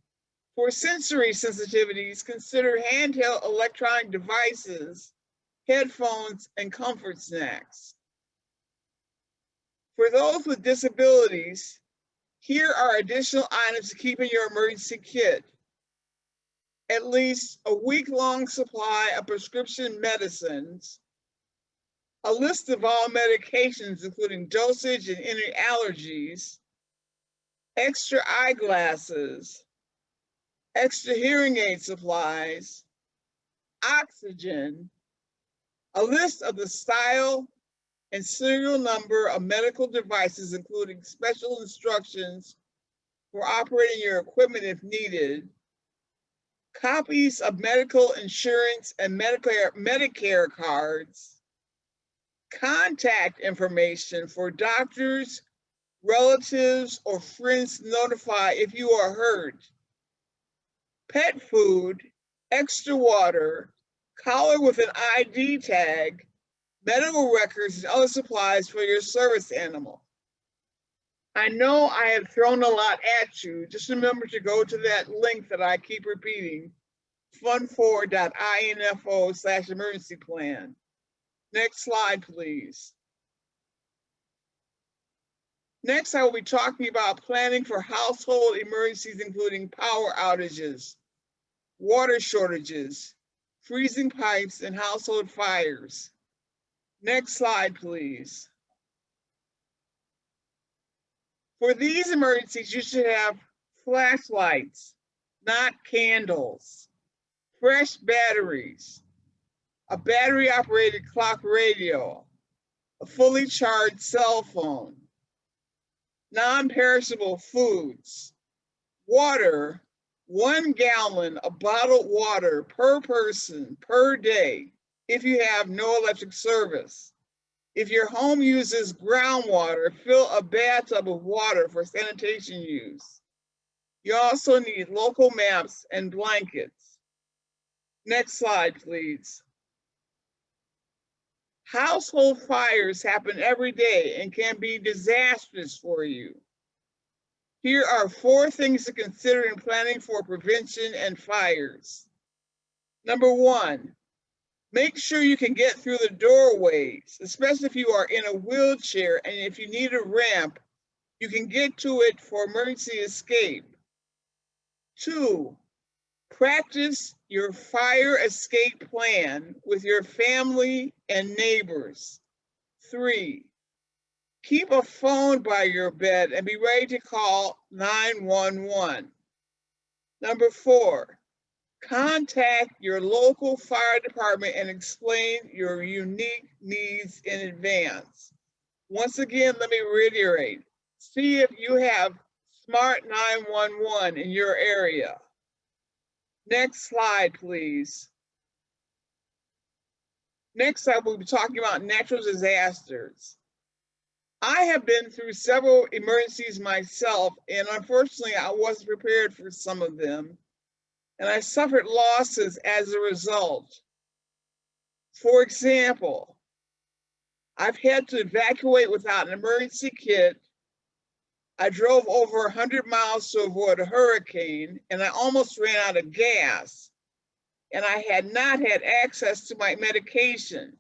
for sensory sensitivities, consider handheld electronic devices, headphones, and comfort snacks. For those with disabilities, here are additional items to keep in your emergency kit. At least a week-long supply of prescription medicines, a list of all medications, including dosage and any allergies, extra eyeglasses, extra hearing aid supplies, oxygen, a list of the style and serial number of medical devices, including special instructions for operating your equipment if needed, copies of medical insurance and Medicare cards, contact information for doctors, relatives, or friends to notify if you are hurt, pet food, extra water, collar with an ID tag, medical records, and other supplies for your service animal. I know I have thrown a lot at you. Just remember to go to that link that I keep repeating, fund4.info/emergency plan. Next slide, please. Next, I will be talking about planning for household emergencies, including power outages, water shortages, freezing pipes, and household fires. Next slide, please. For these emergencies, you should have flashlights, not candles, fresh batteries, a battery-operated clock radio, a fully charged cell phone, non-perishable foods, water, 1 gallon of bottled water per person per day if you have no electric service. If your home uses groundwater, fill a bathtub of water for sanitation use. You also need local maps and blankets. Next slide, please. Household fires happen every day and can be disastrous for you. Here are 4 things to consider in planning for prevention and fires. Number 1, make sure you can get through the doorways, especially if you are in a wheelchair, and if you need a ramp, you can get to it for emergency escape. 2, practice your fire escape plan with your family and neighbors. 3, keep a phone by your bed and be ready to call 911. Number 4, contact your local fire department and explain your unique needs in advance. Once again, let me reiterate, see if you have smart 911 in your area. Next slide, please. Next, I will be talking about natural disasters. I have been through several emergencies myself, and unfortunately, I wasn't prepared for some of them, and I suffered losses as a result. For example, I've had to evacuate without an emergency kit. I drove over 100 miles to avoid a hurricane, and I almost ran out of gas, and I had not had access to my medication.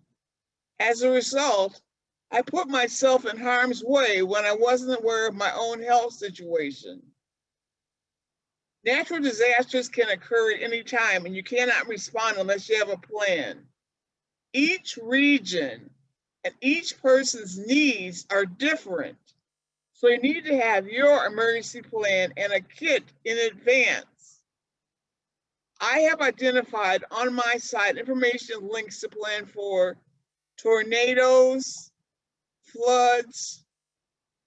As a result, I put myself in harm's way when I wasn't aware of my own health situation. Natural disasters can occur at any time, and you cannot respond unless you have a plan. Each region and each person's needs are different. So you need to have your emergency plan and a kit in advance. I have identified on my site information links to plan for tornadoes, floods,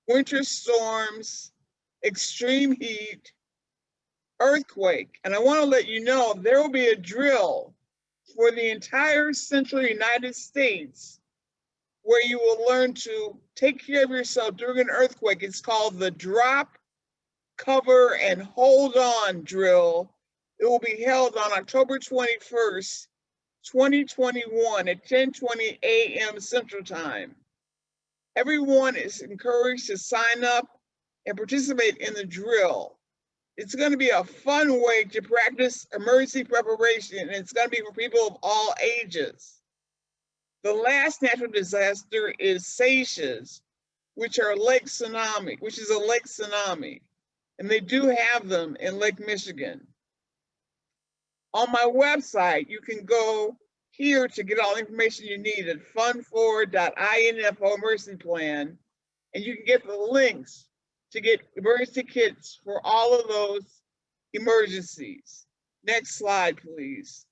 winter storms, extreme heat, earthquake. And I want to let you know there will be a drill for the entire central United States where you will learn to take care of yourself during an earthquake. It's called the Drop, Cover, and Hold On drill. It will be held on October 21st, 2021 at 10:20 a.m. Central Time. Everyone is encouraged to sign up and participate in the drill. It's going to be a fun way to practice emergency preparation, and it's going to be for people of all ages. The last natural disaster is Seychelles, which is a lake tsunami, and they do have them in Lake Michigan. On my website, you can go here to get all the information you need at fund4.info emergency plan, and you can get the links to get emergency kits for all of those emergencies. Next slide, please.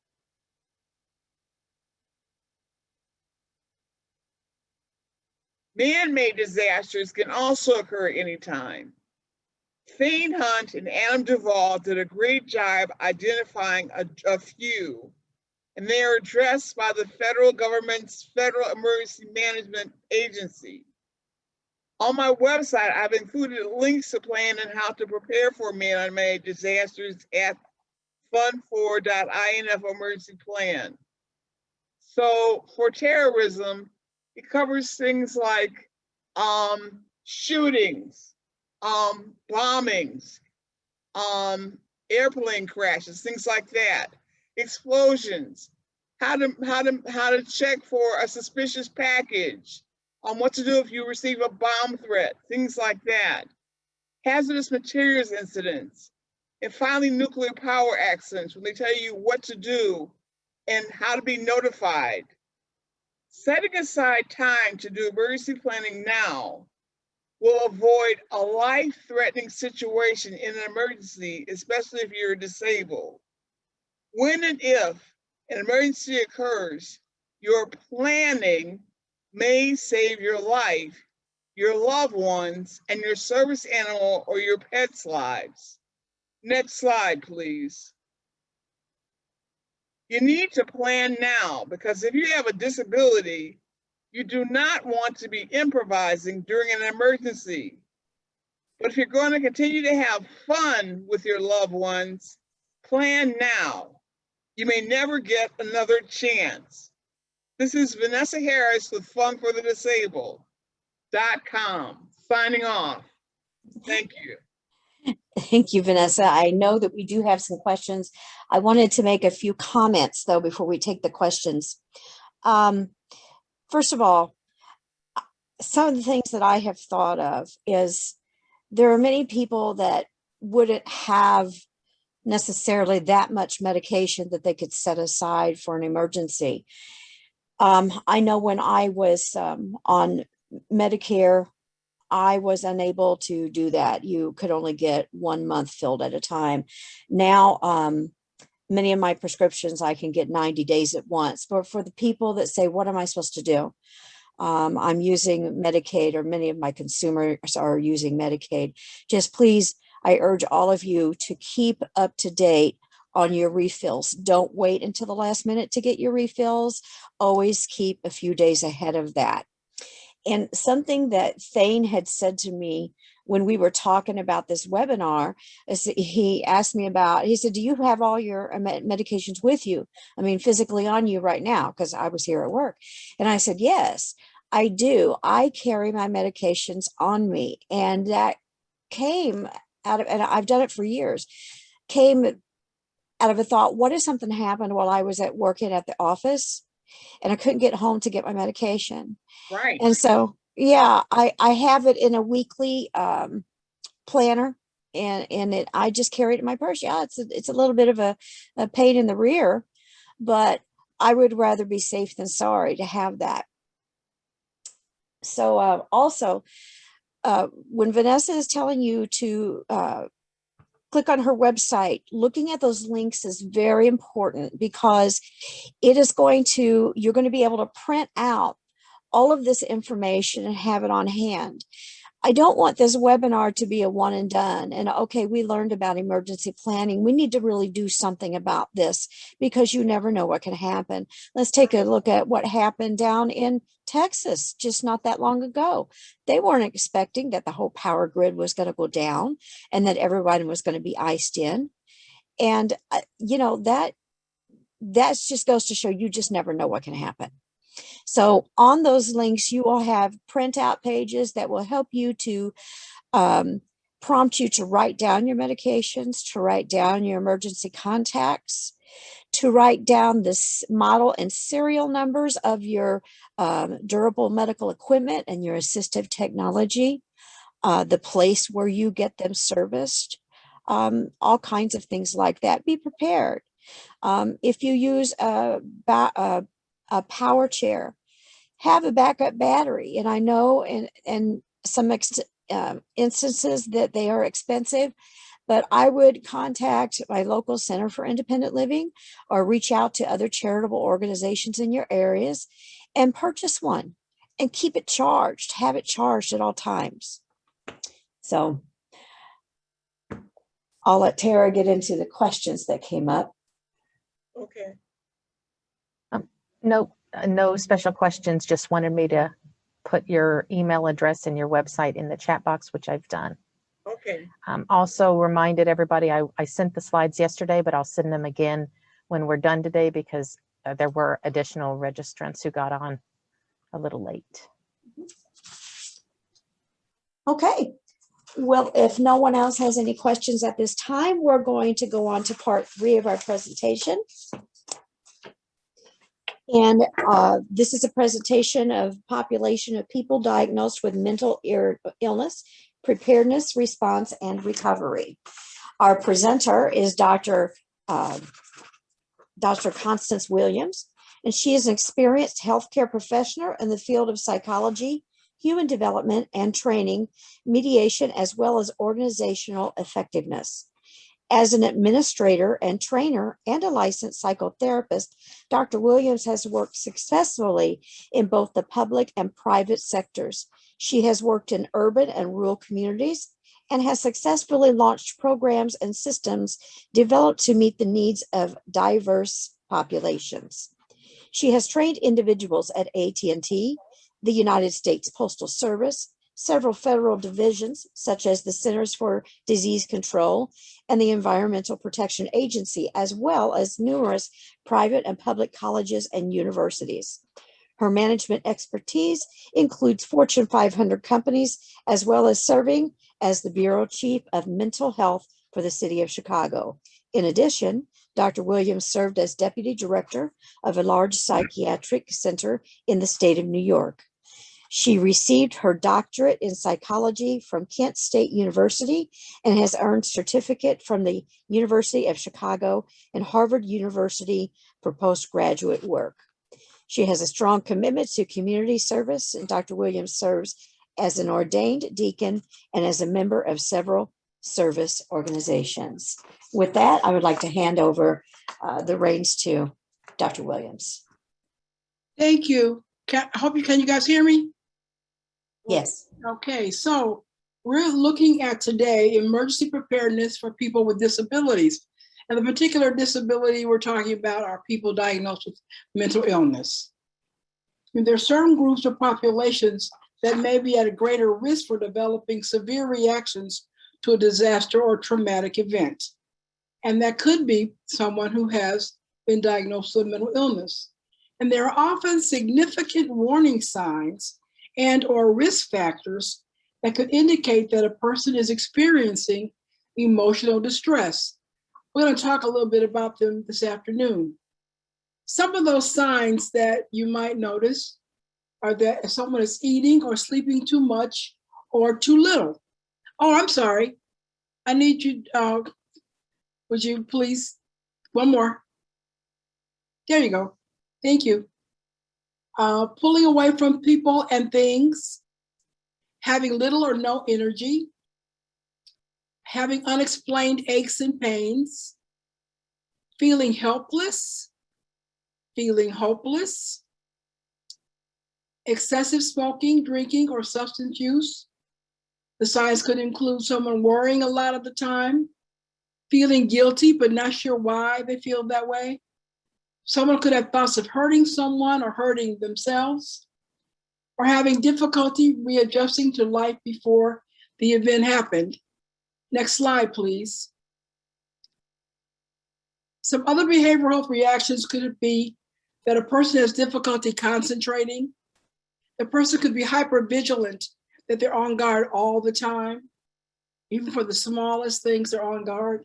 Man-made disasters can also occur anytime. Thane Hunt and Adam Duvall did a great job identifying a few, and they are addressed by the federal government's Federal Emergency Management Agency. On my website, I've included links to plan and how to prepare for man-made disasters at fundfor.inf emergency plan. So for terrorism, it covers things like shootings, bombings, airplane crashes, things like that, explosions, how to check for a suspicious package, what to do if you receive a bomb threat, things like that, hazardous materials incidents, and finally nuclear power accidents when they tell you what to do and how to be notified. Setting aside time to do emergency planning now will avoid a life-threatening situation in an emergency, especially if you're disabled. When and if an emergency occurs, your planning may save your life, your loved ones, and your service animal or your pet's lives. Next slide, please. You need to plan now, because if you have a disability, you do not want to be improvising during an emergency. But if you're going to continue to have fun with your loved ones, plan now. You may never get another chance. This is Vanessa Harris with funforthedisabled.com signing off. Thank you. Thank you, Vanessa. I know that we do have some questions. I wanted to make a few comments, though, before we take the questions. First of all, some of the things that I have thought of is there are many people that wouldn't have necessarily that much medication that they could set aside for an emergency. I know when I was on Medicare, I was unable to do that. You could only get 1 month filled at a time. Now, many of my prescriptions, I can get 90 days at once. But for the people that say, what am I supposed to do? I'm using Medicaid, or many of my consumers are using Medicaid. Just please, I urge all of you to keep up to date on your refills. Don't wait until the last minute to get your refills. Always keep a few days ahead of that. And something that Thane had said to me when we were talking about this webinar, is he asked me about, he said, do you have all your medications with you? I mean, physically on you right now, because I was here at work. And I said, yes, I do. I carry my medications on me. And that came out of, and I've done it for years, came out of a thought, what if something happened while I was working at the office and I couldn't get home to get my medication? Right. And so, yeah, I have it in a weekly planner, and I just carry it in my purse. Yeah, it's a little bit of a pain in the rear, but I would rather be safe than sorry to have that. So also, when Vanessa is telling you to click on her website, looking at those links is very important, because it is you're going to be able to print out all of this information and have it on hand. I don't want this webinar to be a one and done. And okay, we learned about emergency planning. We need to really do something about this, because you never know what can happen. Let's take a look at what happened down in Texas just not that long ago. They weren't expecting that the whole power grid was going to go down and that everyone was going to be iced in. And, that just goes to show you just never know what can happen. So on those links, you will have printout pages that will help you to prompt you to write down your medications, to write down your emergency contacts, to write down this model and serial numbers of your durable medical equipment and your assistive technology, the place where you get them serviced, all kinds of things like that. Be prepared. If you use a power chair, have a backup battery. And I know in some instances that they are expensive, but I would contact my local Center for Independent Living or reach out to other charitable organizations in your areas and purchase one and keep it charged, have it charged at all times. So I'll let Tara get into the questions that came up. Okay. No special questions. Just wanted me to put your email address and your website in the chat box, which I've done. Okay. Okay, Also reminded everybody, I sent the slides yesterday, but I'll send them again when we're done today because there were additional registrants who got on a little late. Okay. Well, if no one else has any questions at this time, we're going to go on to part 3 of our presentation. And this is a presentation of population of people diagnosed with mental illness, preparedness, response, and recovery. Our presenter is Dr. Constance Williams, and she is an experienced healthcare professional in the field of psychology, human development and training, mediation, as well as organizational effectiveness. As an administrator and trainer and a licensed psychotherapist, Dr. Williams has worked successfully in both the public and private sectors. She has worked in urban and rural communities and has successfully launched programs and systems developed to meet the needs of diverse populations. She has trained individuals at AT&T, the United States Postal Service, several federal divisions, such as the Centers for Disease Control and the Environmental Protection Agency, as well as numerous private and public colleges and universities. Her management expertise includes Fortune 500 companies, as well as serving as the Bureau Chief of Mental Health for the City of Chicago. In addition, Dr. Williams served as Deputy Director of a large psychiatric center in the state of New York. She received her doctorate in psychology from Kent State University and has earned certificate from the University of Chicago and Harvard University for postgraduate work. She has a strong commitment to community service, and Dr. Williams serves as an ordained deacon and as a member of several service organizations. With that, I would like to hand over the reins to Dr. Williams. Thank you. Can you guys hear me? Yes. Okay, so we're looking at today emergency preparedness for people with disabilities. And the particular disability we're talking about are people diagnosed with mental illness. And there are certain groups or populations that may be at a greater risk for developing severe reactions to a disaster or traumatic event. And that could be someone who has been diagnosed with mental illness. And there are often significant warning signs and or risk factors that could indicate that a person is experiencing emotional distress. We're going to talk a little bit about them this afternoon. Some of those signs that you might notice are that someone is eating or sleeping too much or too little. Oh, I'm sorry. I need you, would you please, one more. There you go. Thank you. Pulling away from people and things, having little or no energy, having unexplained aches and pains, feeling helpless, feeling hopeless, excessive smoking, drinking, or substance use. The signs could include someone worrying a lot of the time, feeling guilty but not sure why they feel that way. Someone could have thoughts of hurting someone or hurting themselves, or having difficulty readjusting to life before the event happened. Next slide, please. Some other behavioral health reactions could be that a person has difficulty concentrating. The person could be hypervigilant, that they're on guard all the time. Even for the smallest things, they're on guard.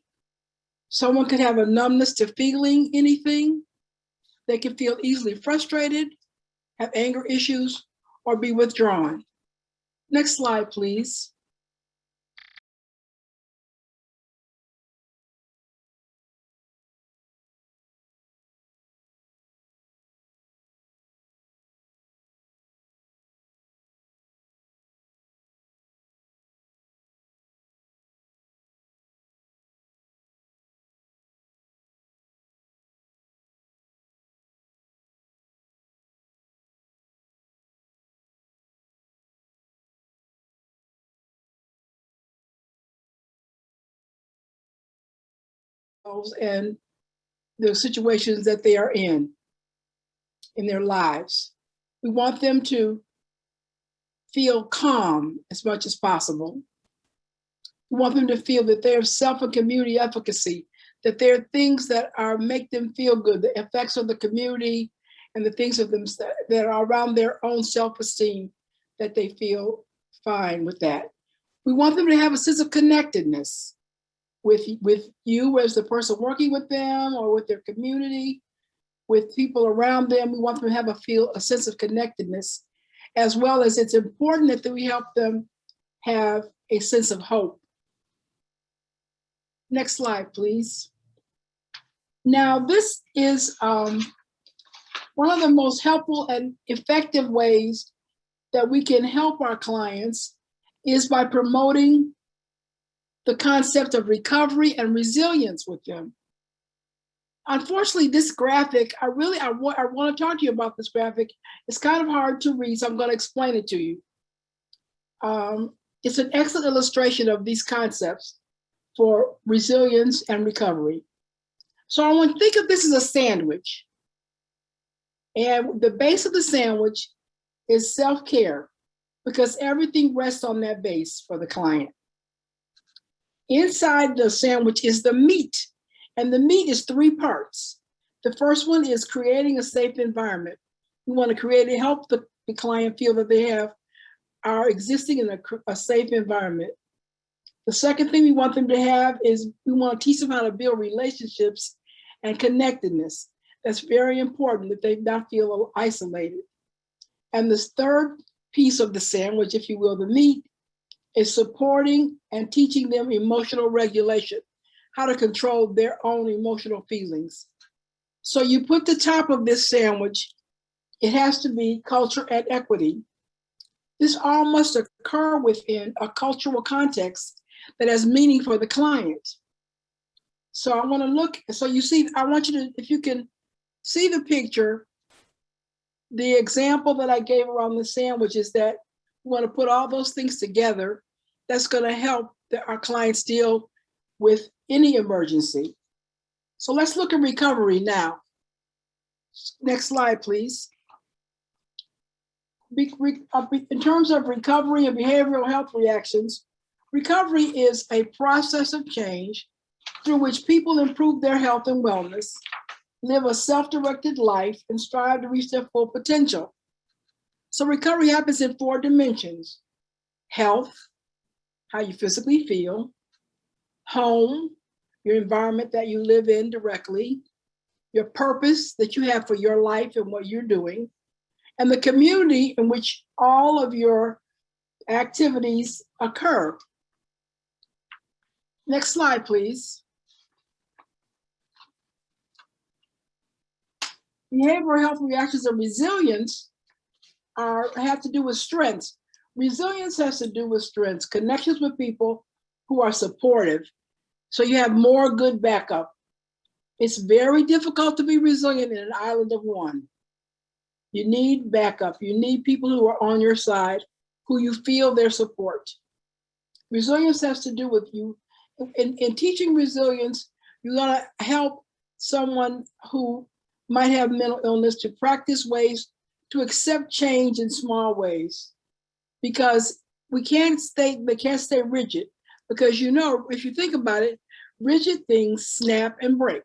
Someone could have a numbness to feeling anything. They can feel easily frustrated, have anger issues, or be withdrawn. Next slide, please. And the situations that they are in their lives. We want them to feel calm as much as possible. We want them to feel that they have self and community efficacy, that there are things that make them feel good, the effects of the community and the things of them that are around their own self-esteem, that they feel fine with that. We want them to have a sense of connectedness with you as the person working with them or with their community, with people around them. We want them to have a sense of connectedness, as well as it's important that we help them have a sense of hope. Next slide, please. Now, this is one of the most helpful and effective ways that we can help our clients is by promoting the concept of recovery and resilience with them. Unfortunately, this graphic, I want to talk to you about this graphic. It's kind of hard to read, so I'm going to explain it to you. It's an excellent illustration of these concepts for resilience and recovery. So I want to think of this as a sandwich. And the base of the sandwich is self-care, because everything rests on that base for the client. Inside the sandwich is the meat, and the meat is 3 parts. The first one is creating a safe environment. We want to help the client feel that they are existing in a safe environment. The second thing we want them to have is we want to teach them how to build relationships and connectedness. That's very important, that they not feel isolated. And this third piece of the sandwich, if you will, the meat, is supporting and teaching them emotional regulation, how to control their own emotional feelings. So you put the top of this sandwich, it has to be culture and equity. This all must occur within a cultural context that has meaning for the client. So I want to look, so you see, I want you to, if you can see the picture, the example that I gave around the sandwich is that we want to put all those things together. That's going to help our clients deal with any emergency. So let's look at recovery now. Next slide, please. In terms of recovery and behavioral health reactions, recovery is a process of change through which people improve their health and wellness, live a self-directed life, and strive to reach their full potential. So recovery happens in 4 dimensions: health, how you physically feel; home, your environment that you live in directly; your purpose that you have for your life and what you're doing; and the community in which all of your activities occur. Next slide, please. Behavioral health reactions of resilience have to do with strengths. Resilience has to do with strengths, connections with people who are supportive. So you have more good backup. It's very difficult to be resilient in an island of one. You need backup. You need people who are on your side, who you feel their support. Resilience has to do with you. In teaching resilience, you're going to help someone who might have mental illness to practice ways to accept change in small ways, because they can't stay rigid, because if you think about it, rigid things snap and break.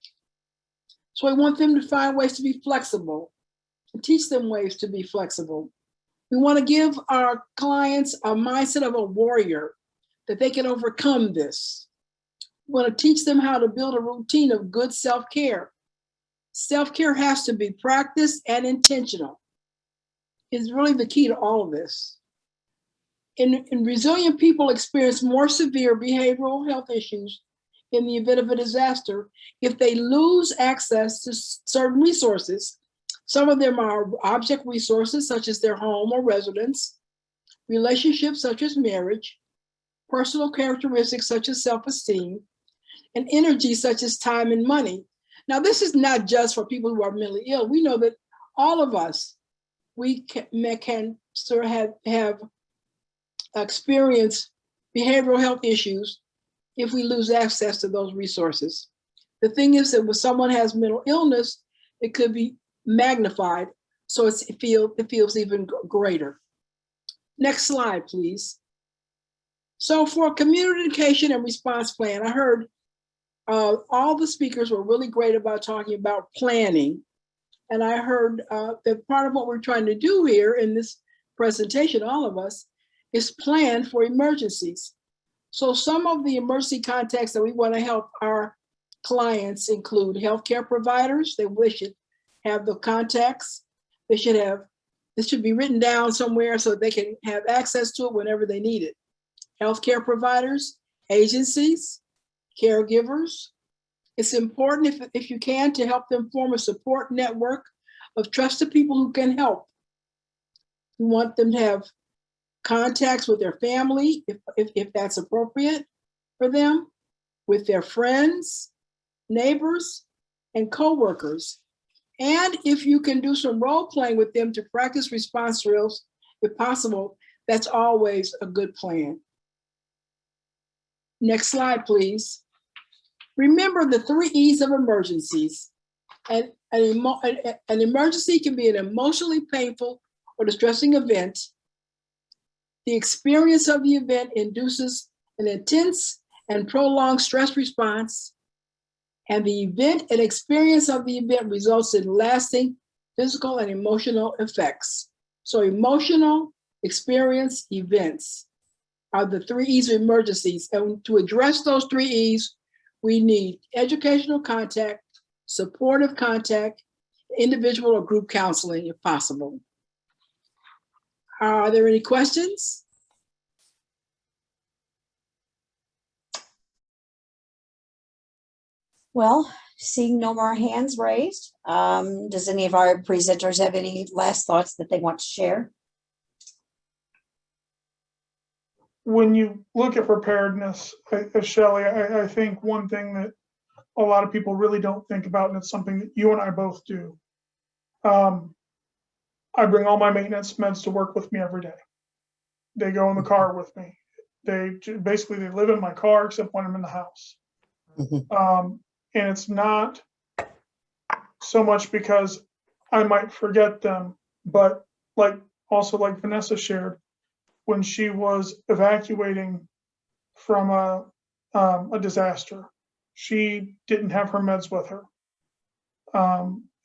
So we want them to find ways to be flexible and teach them ways to be flexible. We want to give our clients a mindset of a warrior, that they can overcome this. We want to teach them how to build a routine of good self-care. Self-care has to be practiced and intentional. It's really the key to all of this. In resilient people experience more severe behavioral health issues in the event of a disaster if they lose access to certain resources. Some of them are object resources, such as their home or residence, relationships such as marriage, personal characteristics such as self-esteem, and energy such as time and money. Now, this is not just for people who are mentally ill. We know that all of us, we can sort of have experienced behavioral health issues if we lose access to those resources. The thing is that when someone has mental illness, it could be magnified, so it feels even greater. Next slide, please. So for communication and response plan, I heard all the speakers were really great about talking about planning. And I heard that part of what we're trying to do here in this presentation, all of us, is plan for emergencies. So some of the emergency contacts that we want to help our clients include healthcare providers. They should have the contacts. This should be written down somewhere so they can have access to it whenever they need it. Healthcare providers, agencies, caregivers. It's important, if you can, to help them form a support network of trusted people who can help. You want them to have contacts with their family, if that's appropriate for them, with their friends, neighbors, and coworkers. And if you can do some role playing with them to practice response drills, if possible, that's always a good plan. Next slide, please. Remember the 3 E's of emergencies. An emergency can be an emotionally painful or distressing event. The experience of the event induces an intense and prolonged stress response. And the event and experience of the event results in lasting physical and emotional effects. So emotional, experience, events are the 3 E's of emergencies. And to address those 3 E's, we need educational contact, supportive contact, individual or group counseling if possible. Are there any questions? Well, seeing no more hands raised, does any of our presenters have any last thoughts that they want to share? When you look at preparedness, Shelley, I think one thing that a lot of people really don't think about, and it's something that you and I both do. I bring all my maintenance meds to work with me every day. They go in the car with me. They live in my car except when I'm in the house. And it's not so much because I might forget them, but like Vanessa shared, when she was evacuating from a disaster, she didn't have her meds with her.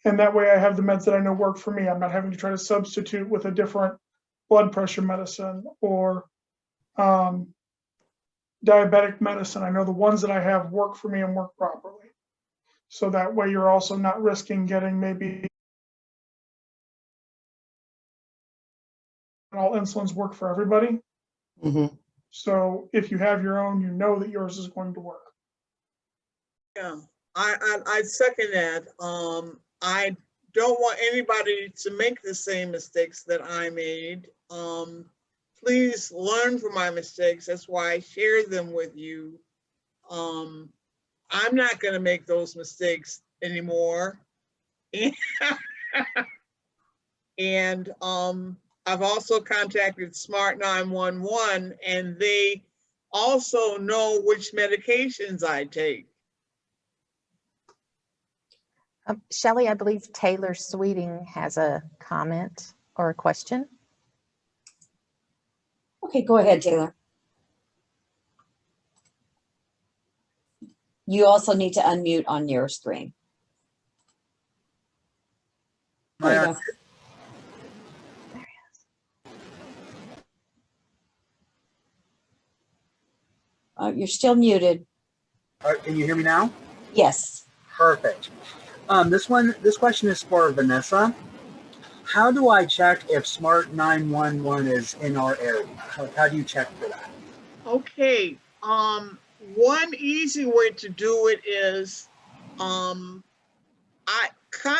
And that way I have the meds that I know work for me. I'm not having to try to substitute with a different blood pressure medicine or diabetic medicine. I know the ones that I have work for me and work properly. So that way you're also not risking getting maybe all insulins work for everybody. So if you have your own, you know that yours is going to work. Yeah, I second that. I don't want anybody to make the same mistakes that I made. Please learn from my mistakes. That's why I share them with you. I'm not going to make those mistakes anymore. And I've also contacted Smart 911, and they also know which medications I take. Shelley, I believe Taylor Sweeting has a comment or a question. Okay, go ahead, Taylor. You also need to unmute on your screen. There you go. You're still muted. Can you hear me now? Yes. Perfect. This question is for Vanessa. How do I check if Smart 911 is in our area? How do you check for that? Okay. One easy way to do it is,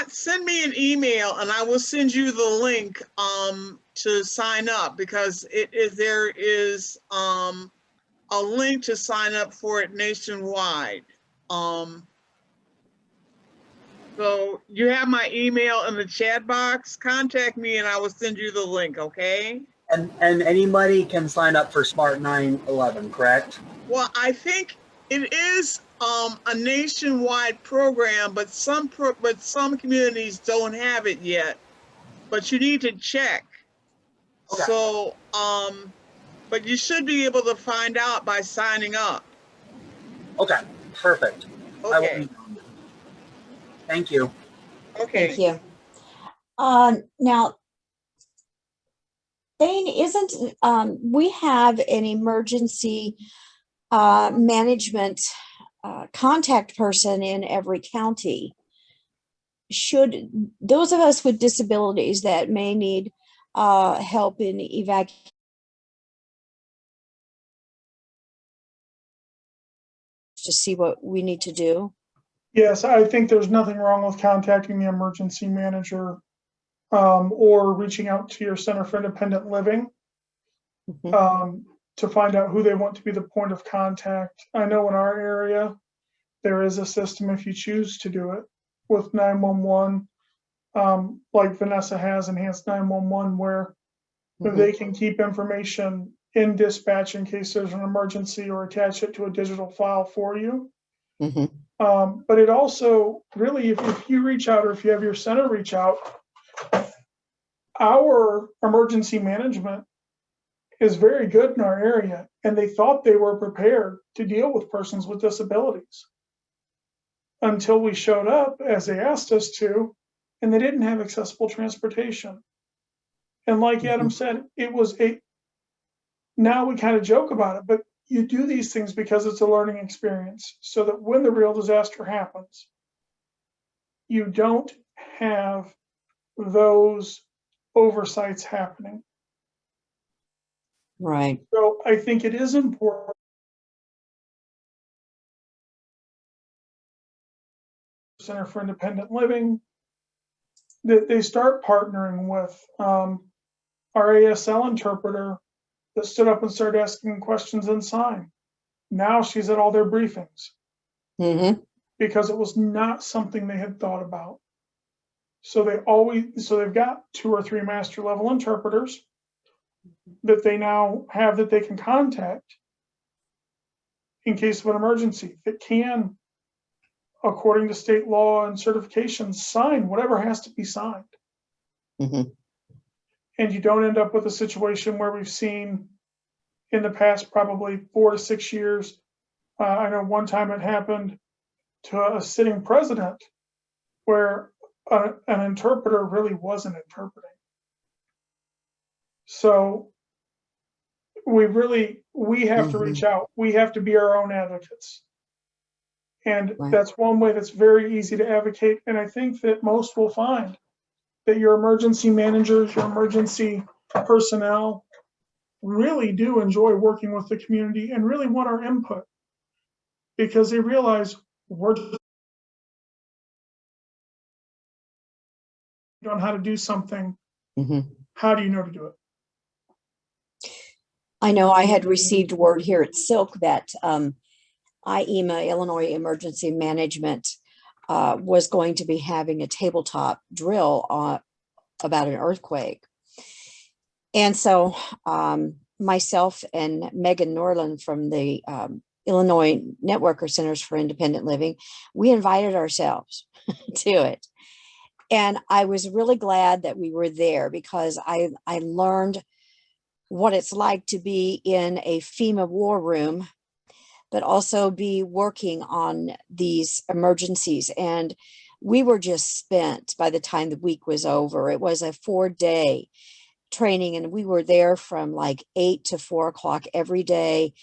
send me an email and I will send you the link to sign up, because there is a link to sign up for it nationwide. So you have my email in the chat box. Contact me and I will send you the link, okay? And anybody can sign up for Smart 911, correct? Well, I think it is a nationwide program, but some communities don't have it yet. But you need to check. Okay. So, but you should be able to find out by signing up. Okay, perfect. I will Okay, email you. Thank you. okay. Thank you. Now, Thane, isn't, we have an emergency management contact person in every county. Should those of us with disabilities that may need help in evacuation to see what we need to do? Yes, I think there's nothing wrong with contacting the emergency manager or reaching out to your Center for Independent Living to find out who they want to be the point of contact. I know in our area, there is a system if you choose to do it with 911, like Vanessa has Enhanced 911, where they can keep information in dispatch in case there's an emergency or attach it to a digital file for you. But it also really, if you reach out or if you have your center reach out, our emergency management is very good in our area, and they thought they were prepared to deal with persons with disabilities until we showed up as they asked us to, and they didn't have accessible transportation. And like Adam said, it was now we kind of joke about it, but you do these things because it's a learning experience so that when the real disaster happens, you don't have those oversights happening. Right. So I think it is important. Center for Independent Living, that they start partnering with our ASL interpreter that stood up and started asking questions in sign. Now she's at all their briefings because it was not something they had thought about. So they've got 2 or 3 master level interpreters that they now have that they can contact in case of an emergency that can, according to state law and certifications, sign whatever has to be signed. And you don't end up with a situation where we've seen in the past probably 4 to 6 years. I know one time it happened to a sitting president where an interpreter really wasn't interpreting. So we have to reach out. We have to be our own advocates. And that's one way that's very easy to advocate. And I think that most will find that your emergency managers, your emergency personnel really do enjoy working with the community and really want our input because they realize we're on how to do something. How do you know to do it? I know I had received word here at SILC that IEMA, Illinois Emergency Management, was going to be having a tabletop drill about an earthquake. And so myself and Megan Norland from the Illinois Networker Centers for Independent Living, we invited ourselves to it. And I was really glad that we were there because I learned what it's like to be in a FEMA war room, but also be working on these emergencies. And we were just spent by the time the week was over. It was a 4-day training, and we were there from like 8 to 4 o'clock every day.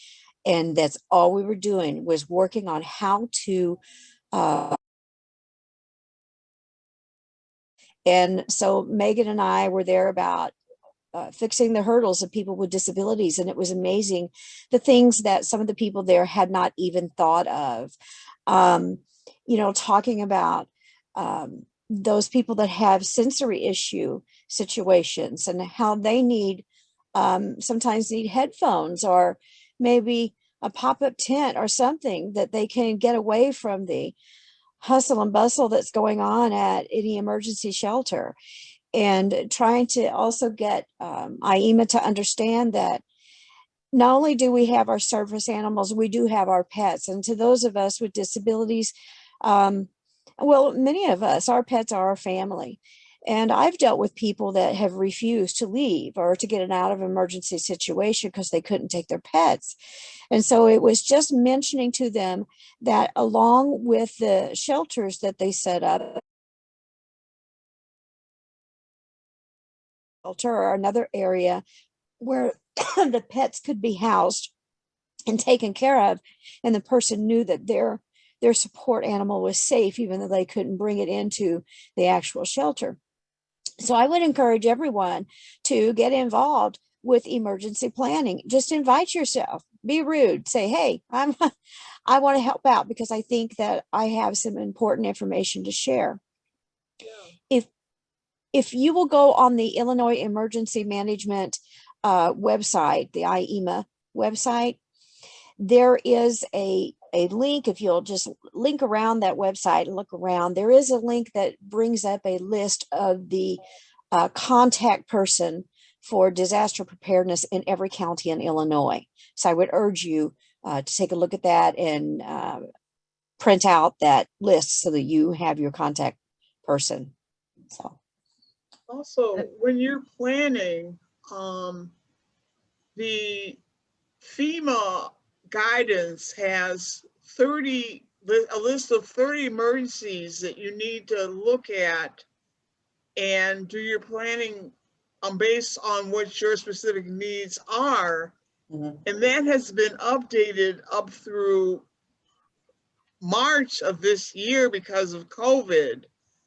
And that's all we were doing was working on how to and so Megan and I were there about fixing the hurdles of people with disabilities. And it was amazing the things that some of the people there had not even thought of. Talking about those people that have sensory issue situations and how they need, sometimes need headphones or maybe a pop-up tent or something that they can get away from the hustle and bustle that's going on at any emergency shelter, and trying to also get IEMA to understand that not only do we have our service animals, we do have our pets. And to those of us with disabilities, well, many of us, our pets are our family. And I've dealt with people that have refused to leave or to get an out of emergency situation because they couldn't take their pets. And so it was just mentioning to them that along with the shelters that they set up, shelter or another area where the pets could be housed and taken care of, and the person knew that their support animal was safe, even though they couldn't bring it into the actual shelter. So I would encourage everyone to get involved with emergency planning. Just invite yourself, be rude, say, hey, I want to help out because I think that I have some important information to share. If you will go on the Illinois Emergency Management website, the IEMA website, there is a link. If you'll just link around that website and look around, there is a link that brings up a list of the contact person for disaster preparedness in every county in Illinois. So I would urge you to take a look at that and print out that list so that you have your contact person. So. Also, when you're planning, the FEMA guidance has a list of 30 emergencies that you need to look at and do your planning based on what your specific needs are. Mm-hmm. And that has been updated up through March of this year because of COVID.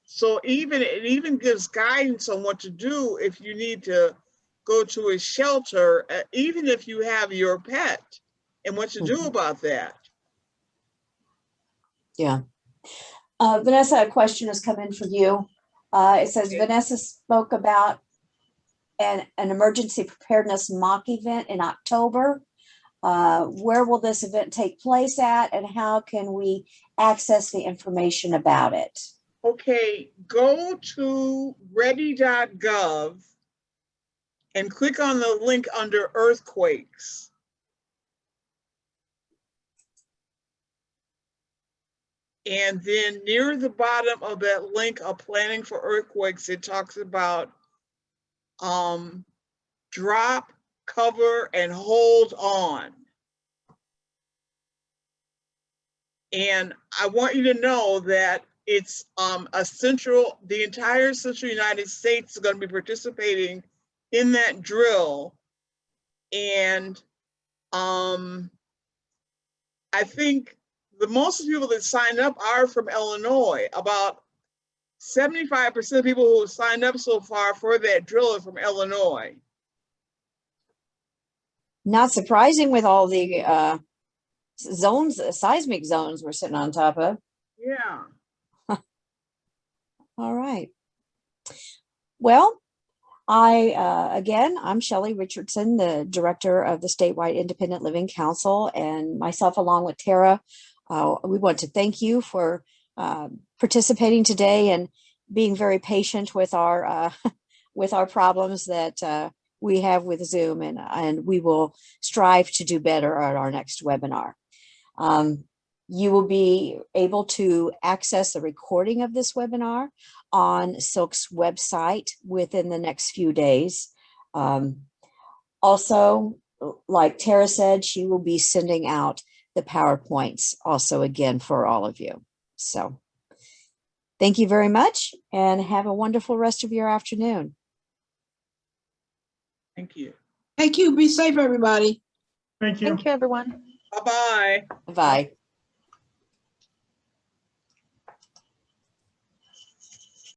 So it even gives guidance on what to do if you need to go to a shelter, even if you have your pet, and what to do about that. Yeah. Vanessa, a question has come in for you. It says, Okay. Vanessa spoke about an emergency preparedness mock event in October. Where will this event take place at, and how can we access the information about it? Okay, go to ready.gov and click on the link under earthquakes. And then near the bottom of that link of planning for earthquakes, it talks about drop, cover, and hold on. And I want you to know that it's the entire central United States is going to be participating in that drill. And I think the most of the people that signed up are from Illinois. About 75% of people who have signed up so far for that drill are from Illinois. Not surprising with all the seismic zones we're sitting on top of. Yeah. All right. Well, I'm Shelley Richardson, the director of the Statewide Independent Living Council, and myself, along with Tara, we want to thank you for participating today and being very patient with our problems that we have with Zoom, and we will strive to do better at our next webinar. You will be able to access the recording of this webinar on SILC's website within the next few days. Also, like Tara said, she will be sending out the PowerPoints also again for all of you. So thank you very much and have a wonderful rest of your afternoon. Thank you. Thank you. Be safe, everybody. Thank you. Thank you, everyone. Bye-bye. Bye.